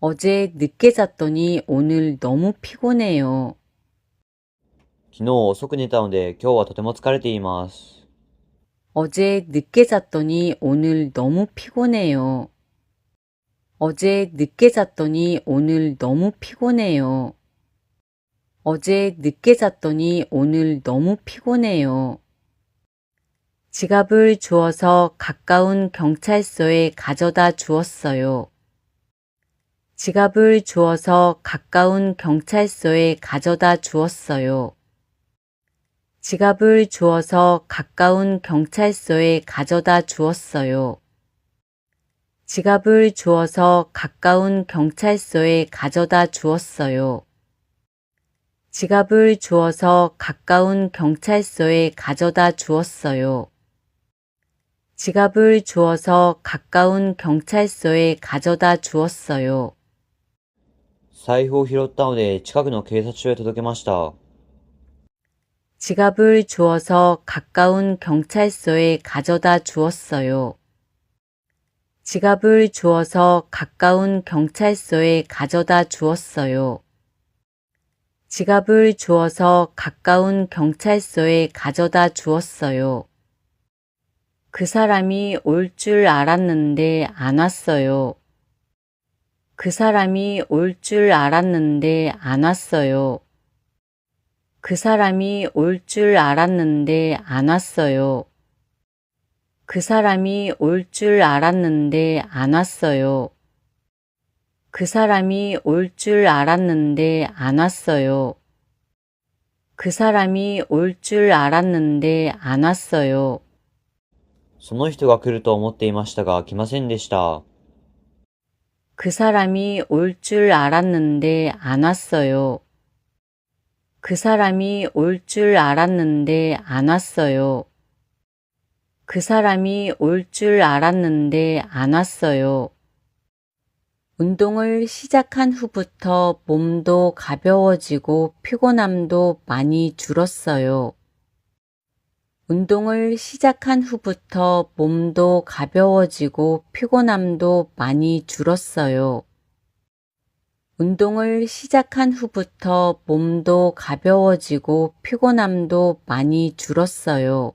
Speaker 1: 어제 늦게 잤더니 오늘 너무 피곤해요.
Speaker 3: 昨日遅く寝たので今日はとても疲れています。
Speaker 1: 어제 늦게 잤더니 오늘 너무 피곤해요. 어제 늦게 잤더니 오늘 너무 피곤해요. 어제 늦게 잤더니 오늘 너무 피곤해요. 지갑을 주워서 가까운 경찰서에 가져다 주었어요. 지갑을 주워서 가까운 경찰서에 가져다 주었어요. 지갑을 주워서 가까운 경찰서에 가져다 주었어요. 지갑을 주워서 가까운 경찰서에 가져다 주었어요. 지갑을 주워서 가까운 경찰서에 가져다 주었어요. 지갑을 주워서 가까운 경찰서에 가져다 주었어요.
Speaker 3: 財布を拾ったので近くの警察署へ届けました。
Speaker 1: 지갑을 주워서 가까운 경찰서에 가져다 주었어요. 지갑을 주워서 가까운 경찰서에 가져다 주었어요. 지갑을 주워서 가까운 경찰서에 가져다 주었어요. 그 사람이 올 줄 알았는데 안 왔어요. 그 사람이 올 줄 알았는데 안 왔어요. 그 사람이 올 줄 알았는데 안 왔어요. 그 사람이 올 줄 알았는데 안 왔어요. 그 사람이 올 줄 알았는데 안 왔어요. 그 사람이 올 줄 알았는데 안 왔어요.
Speaker 3: その人が来ると思っていましたが来ませんでした。
Speaker 1: 그 사람이 올 줄 알았는데 안 왔어요. 그 사람이 올 줄 알았는데 안 왔어요. 그 사람이 올 줄 알았는데 안 왔어요. 운동을 시작한 후부터 몸도 가벼워지고 피곤함도 많이 줄었어요. 운동을 시작한 후부터 몸도 가벼워지고 피곤함도 많이 줄었어요. 운동을 시작한 후부터 몸도 가벼워지고 피곤함도 많이 줄었어요.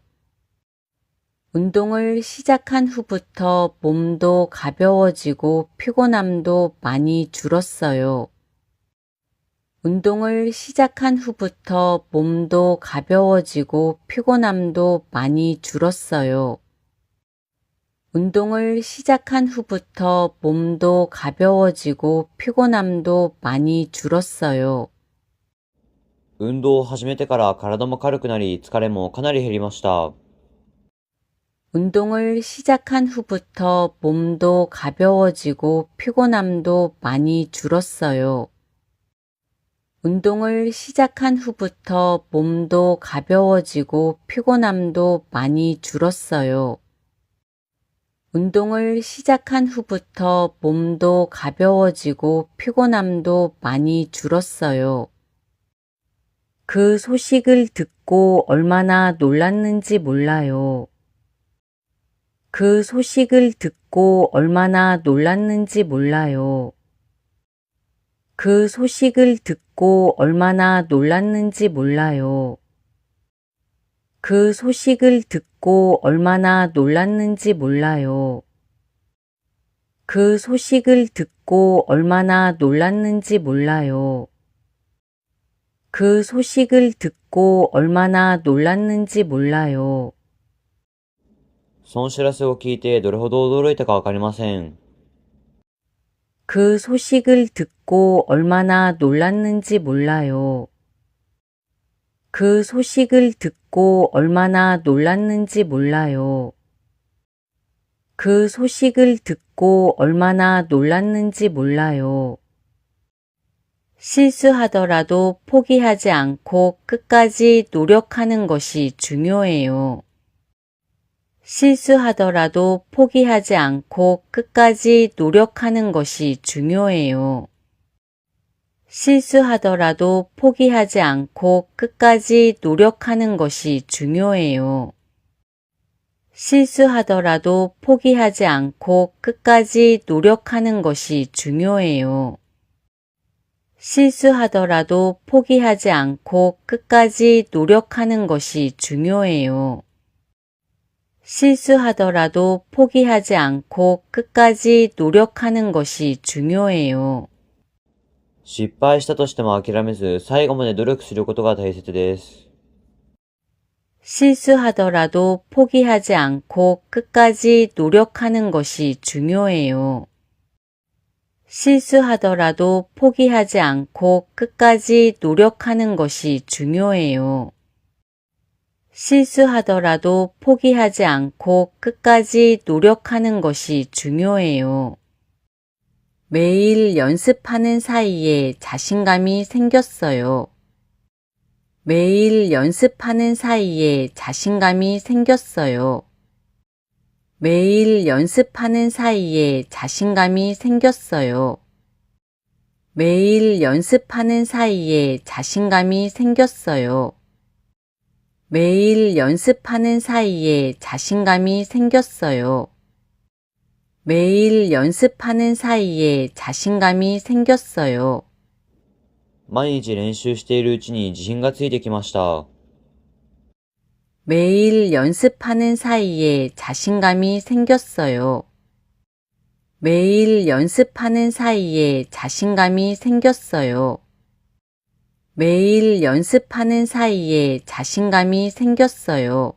Speaker 1: 운동을 시작한 후부터 몸도 가벼워지고 피곤함도 많이 줄었어요. 운동을 시작한 후부터 몸도 가벼워지고 피곤함도 많이 줄었어요. 운동을 시작한 후부터 몸도 가벼워지고 피곤함도 많이 줄었어요.
Speaker 3: 運動を始めてから体も軽くなり疲れもかなり減りました。
Speaker 1: 운동을 시작한 후부터 몸도 가벼워지고 피곤함도 많이 줄었어요. 운동을 시작한 후부터 몸도 가벼워지고 피곤함도 많이 줄었어요. 운동을 시작한 후부터 몸도 가벼워지고 피곤함도 많이 줄었어요. 그 소식을 듣고 얼마나 놀랐는지 몰라요. 그 소식을 듣고 얼마나 놀랐는지 몰라요. 그 소식을 듣고 얼마나 놀랐는지 몰라요. 그 소식을 듣고 얼마나 놀랐는지 몰라요. 그 소식을 듣고 얼마나 놀랐는지 몰라요. 그 소식을 듣고 얼마나 놀랐는지 몰라요.
Speaker 3: その知らせを聞いてどれほど驚いたかわかりません。
Speaker 1: 그 소식을 듣고 얼마나 놀랐는지 몰라요. 그 소식을 듣고 얼마나 놀랐는지 몰라요. 그 소식을 듣고 얼마나 놀랐는지 몰라요. 실수하더라도 포기하지 않고 끝까지 노력하는 것이 중요해요. 실수하더라도 포기하지 않고 끝까지 노력하는 것이 중요해요. 실수하더라도 포기하지 않고 끝까지 노력하는 것이 중요해요. 실수하더라도 포기하지 않고 끝까지 노력하는 것이 중요해요. 실수하더라도 포기하지 않고 끝까지 노력하는 것이 중요해요. 실수하더라도 포기하지 않고 끝까지 노력하는 것이 중요해요.
Speaker 3: 失敗したとしても諦めず、最後まで努力することが大切です。
Speaker 1: 실수하더라도 포기하지 않고 끝까지 노력하는 것이 중요해요. 실수하더라도 포기하지 않고 끝까지 노력하는 것이 중요해요. 실수하더라도 포기하지 않고 끝까지 노력하는 것이 중요해요. 매일 연습하는 사이에 자신감이 생겼어요. 매일 연습하는 사이에 자신감이 생겼어요. 매일 연습하는 사이에 자신감이 생겼어요. 매일 연습하는 사이에 자신감이 생겼어요. 매일 연습하는 사이에 자신감이 생겼어요. 매일 연습하는 사이에 자신감이 생겼어요.
Speaker 3: 毎日練習しているうちに自信がついてきました。
Speaker 1: 매일 연습하는 사이에 자신감이 생겼어요. 매일 연습하는 사이에 자신감이 생겼어요. 매일 연습하는 사이에 자신감이 생겼어요.